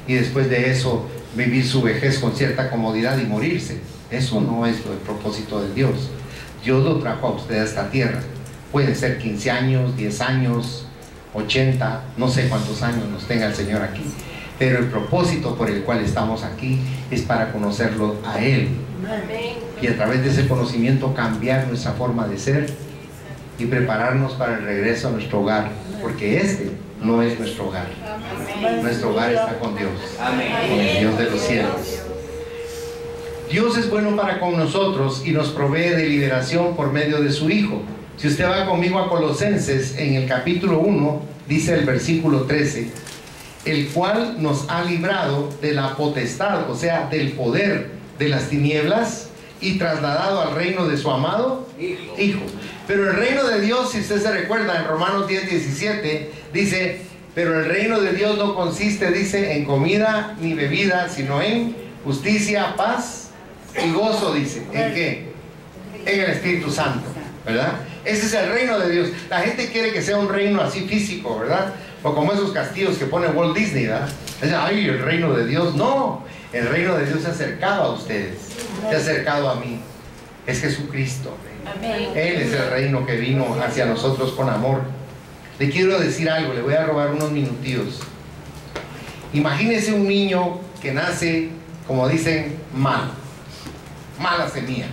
y después de eso vivir su vejez con cierta comodidad y morirse. Eso no es el propósito de Dios. Dios lo trajo a usted a esta tierra. Pueden ser 15 años, 10 años, 80, no sé cuántos años nos tenga el Señor aquí. Pero el propósito por el cual estamos aquí es para conocerlo a Él. Y a través de ese conocimiento cambiar nuestra forma de ser y prepararnos para el regreso a nuestro hogar. Porque este no es nuestro hogar. Nuestro hogar está con Dios, con el Dios de los cielos. Dios es bueno para con nosotros y nos provee de liberación por medio de su Hijo. Si usted va conmigo a Colosenses, en el capítulo 1, dice el versículo 13, el cual nos ha librado de la potestad, o sea, del poder de las tinieblas, y trasladado al reino de su amado Hijo. Pero el reino de Dios, si usted se recuerda, en Romanos 10:17, dice, pero el reino de Dios no consiste, dice, en comida ni bebida, sino en justicia, paz y gozo, dice. ¿En qué? En el Espíritu Santo, ¿verdad? Ese es el reino de Dios. La gente quiere que sea un reino así físico, ¿verdad? O como esos castillos que pone Walt Disney, ¿verdad? Es, ay, el reino de Dios. No, el reino de Dios se ha acercado a ustedes, se ha acercado a mí. Es Jesucristo. Él es el reino que vino hacia nosotros con amor. Le quiero decir algo, le voy a robar unos minutillos. Imagínese un niño que nace, como dicen, mal, mala semilla,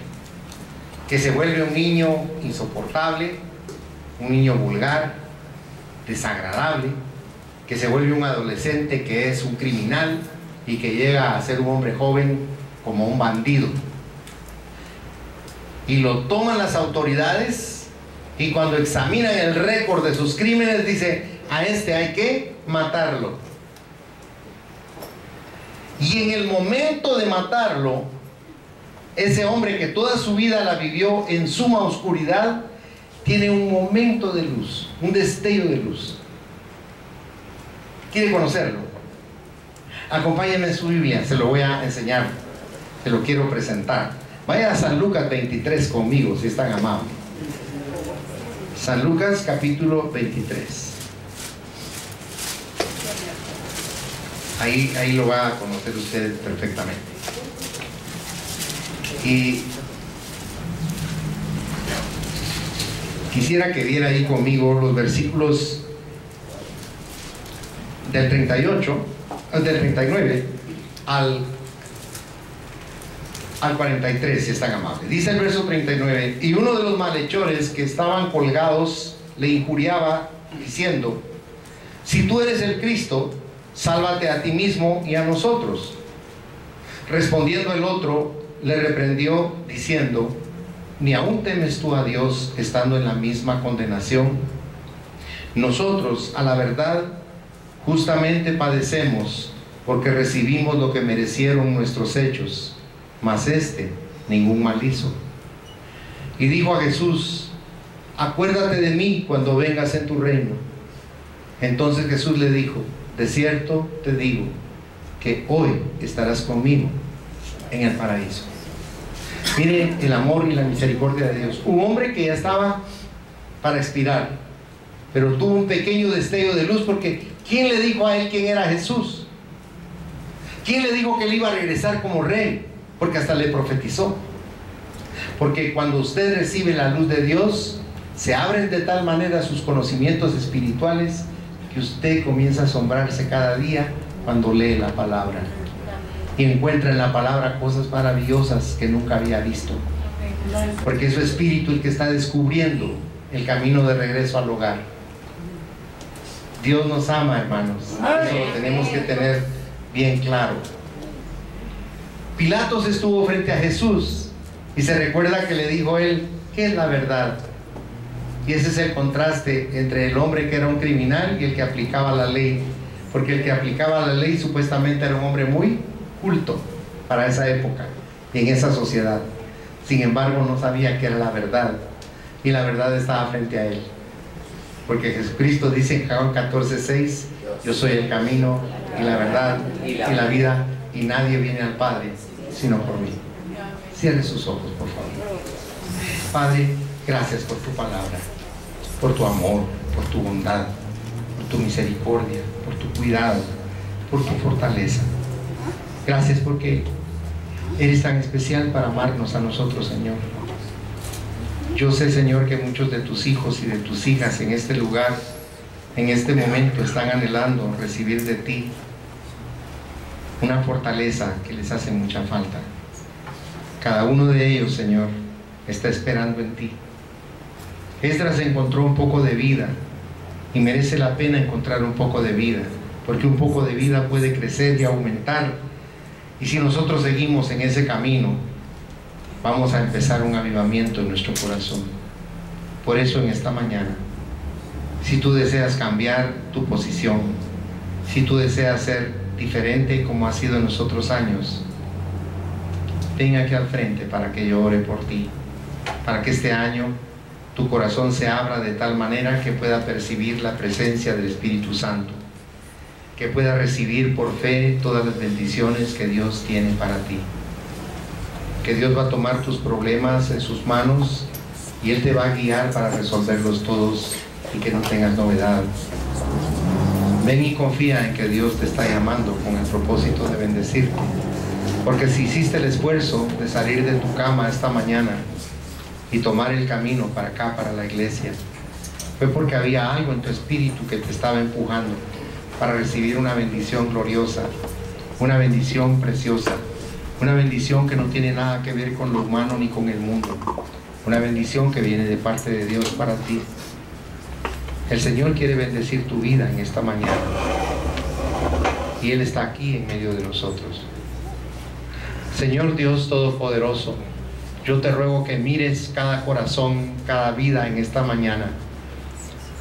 que se vuelve un niño insoportable, un niño vulgar, desagradable, que se vuelve un adolescente que es un criminal y que llega a ser un hombre joven como un bandido. Y lo toman las autoridades y cuando examinan el récord de sus crímenes dice, a este hay que matarlo. Y en el momento de matarlo, ese hombre que toda su vida la vivió en suma oscuridad, tiene un momento de luz, un destello de luz. ¿Quiere conocerlo? Acompáñenme en su Biblia, se lo voy a enseñar, se lo quiero presentar. Vaya a San Lucas 23 conmigo, si es tan amable. San Lucas capítulo 23. Ahí lo va a conocer usted perfectamente. Y quisiera que viera ahí conmigo los versículos del 39 al 43, si es tan amable. Dice el verso 39, y uno de los malhechores que estaban colgados le injuriaba diciendo, si tú eres el Cristo, sálvate a ti mismo y a nosotros. Respondiendo el otro, le reprendió diciendo, ¿ni aún temes tú a Dios estando en la misma condenación? Nosotros, a la verdad, justamente padecemos porque recibimos lo que merecieron nuestros hechos, mas este ningún mal hizo. Y dijo a Jesús, acuérdate de mí cuando vengas en tu reino. Entonces Jesús le dijo, de cierto te digo que hoy estarás conmigo en el paraíso. Mire el amor y la misericordia de Dios. Un hombre que ya estaba para expirar, pero tuvo un pequeño destello de luz, porque ¿quién le dijo a él quién era Jesús? ¿Quién le dijo que él iba a regresar como rey? Porque hasta le profetizó. Porque cuando usted recibe la luz de Dios, se abren de tal manera sus conocimientos espirituales que usted comienza a asombrarse cada día cuando lee la palabra y encuentra en la palabra cosas maravillosas que nunca había visto, porque es su espíritu el que está descubriendo el camino de regreso al hogar. Dios nos ama, hermanos, eso lo tenemos que tener bien claro. Pilatos estuvo frente a Jesús y se recuerda que le dijo él, ¿qué es la verdad? Y ese es el contraste entre el hombre que era un criminal y el que aplicaba la ley, porque el que aplicaba la ley supuestamente era un hombre muy culto para esa época y en esa sociedad. Sin embargo, no sabía qué era la verdad, y la verdad estaba frente a él, porque Jesucristo dice en Juan 14:6, yo soy el camino y la verdad y la vida, y nadie viene al Padre sino por mí. Cierre sus ojos, por favor. Padre, gracias por tu palabra, por tu amor, por tu bondad, por tu misericordia, por tu cuidado, por tu fortaleza. Gracias porque eres tan especial para amarnos a nosotros, Señor. Yo sé, Señor, que muchos de tus hijos y de tus hijas en este lugar, en este momento, están anhelando recibir de ti una fortaleza que les hace mucha falta. Cada uno de ellos, Señor, está esperando en ti. Esdras encontró un poco de vida y merece la pena encontrar un poco de vida, porque un poco de vida puede crecer y aumentar, y si nosotros seguimos en ese camino, vamos a empezar un avivamiento en nuestro corazón. Por eso en esta mañana, si tú deseas cambiar tu posición, si tú deseas ser diferente como ha sido en los otros años, ven aquí al frente para que yo ore por ti, para que este año tu corazón se abra de tal manera que pueda percibir la presencia del Espíritu Santo, que pueda recibir por fe todas las bendiciones que Dios tiene para ti. Que Dios va a tomar tus problemas en sus manos y Él te va a guiar para resolverlos todos y que no tengas novedad. Ven y confía en que Dios te está llamando con el propósito de bendecirte. Porque si hiciste el esfuerzo de salir de tu cama esta mañana y tomar el camino para acá, para la iglesia, fue porque había algo en tu espíritu que te estaba empujando para recibir una bendición gloriosa, una bendición preciosa, una bendición que no tiene nada que ver con lo humano ni con el mundo, una bendición que viene de parte de Dios para ti. El Señor quiere bendecir tu vida en esta mañana y Él está aquí en medio de nosotros. Señor Dios Todopoderoso, yo te ruego que mires cada corazón, cada vida en esta mañana.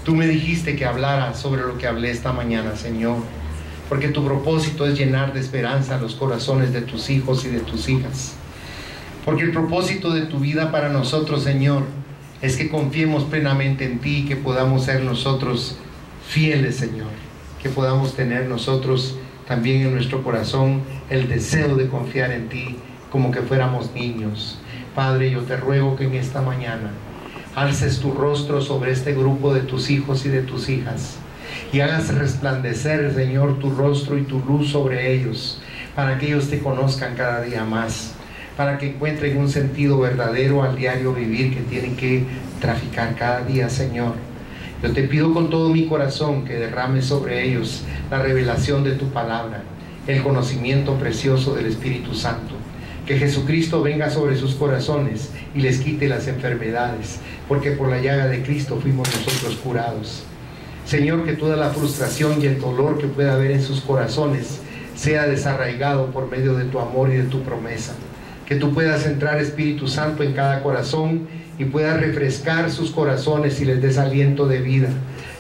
Tú me dijiste que hablara sobre lo que hablé esta mañana, Señor, porque tu propósito es llenar de esperanza los corazones de tus hijos y de tus hijas. Porque el propósito de tu vida para nosotros, Señor, es que confiemos plenamente en ti, que podamos ser nosotros fieles, Señor, que podamos tener nosotros también en nuestro corazón el deseo de confiar en ti como que fuéramos niños. Padre, yo te ruego que en esta mañana alces tu rostro sobre este grupo de tus hijos y de tus hijas y hagas resplandecer, Señor, tu rostro y tu luz sobre ellos, para que ellos te conozcan cada día más, para que encuentren un sentido verdadero al diario vivir que tienen que traficar cada día, Señor. Yo te pido con todo mi corazón que derrames sobre ellos la revelación de tu palabra, el conocimiento precioso del Espíritu Santo. Que Jesucristo venga sobre sus corazones y les quite las enfermedades, porque por la llaga de Cristo fuimos nosotros curados. Señor, que toda la frustración y el dolor que pueda haber en sus corazones sea desarraigado por medio de tu amor y de tu promesa. Que tú puedas entrar, Espíritu Santo, en cada corazón y puedas refrescar sus corazones y les des aliento de vida.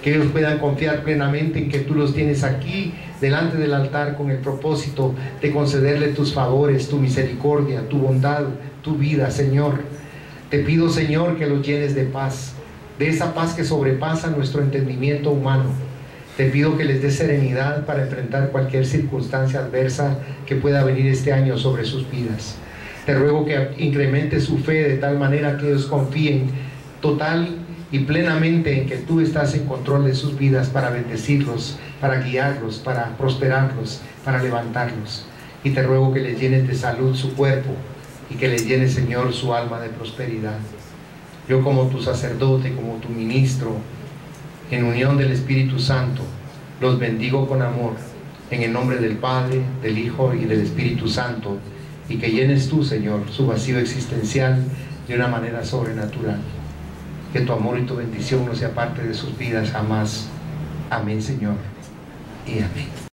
Que ellos puedan confiar plenamente en que tú los tienes aquí delante del altar con el propósito de concederle tus favores, tu misericordia, tu bondad, tu vida, Señor. Te pido, Señor, que los llenes de paz, de esa paz que sobrepasa nuestro entendimiento humano. Te pido que les des serenidad para enfrentar cualquier circunstancia adversa que pueda venir este año sobre sus vidas. Te ruego que incremente su fe de tal manera que ellos confíen total y plenamente en que tú estás en control de sus vidas para bendecirlos, para guiarlos, para prosperarlos, para levantarlos. Y te ruego que les llenes de salud su cuerpo y que les llenes, Señor, su alma de prosperidad. Yo, como tu sacerdote, como tu ministro, en unión del Espíritu Santo, los bendigo con amor, en el nombre del Padre, del Hijo y del Espíritu Santo, y que llenes tú, Señor, su vacío existencial de una manera sobrenatural. Que tu amor y tu bendición no sea parte de sus vidas jamás. Amén, Señor, y amén.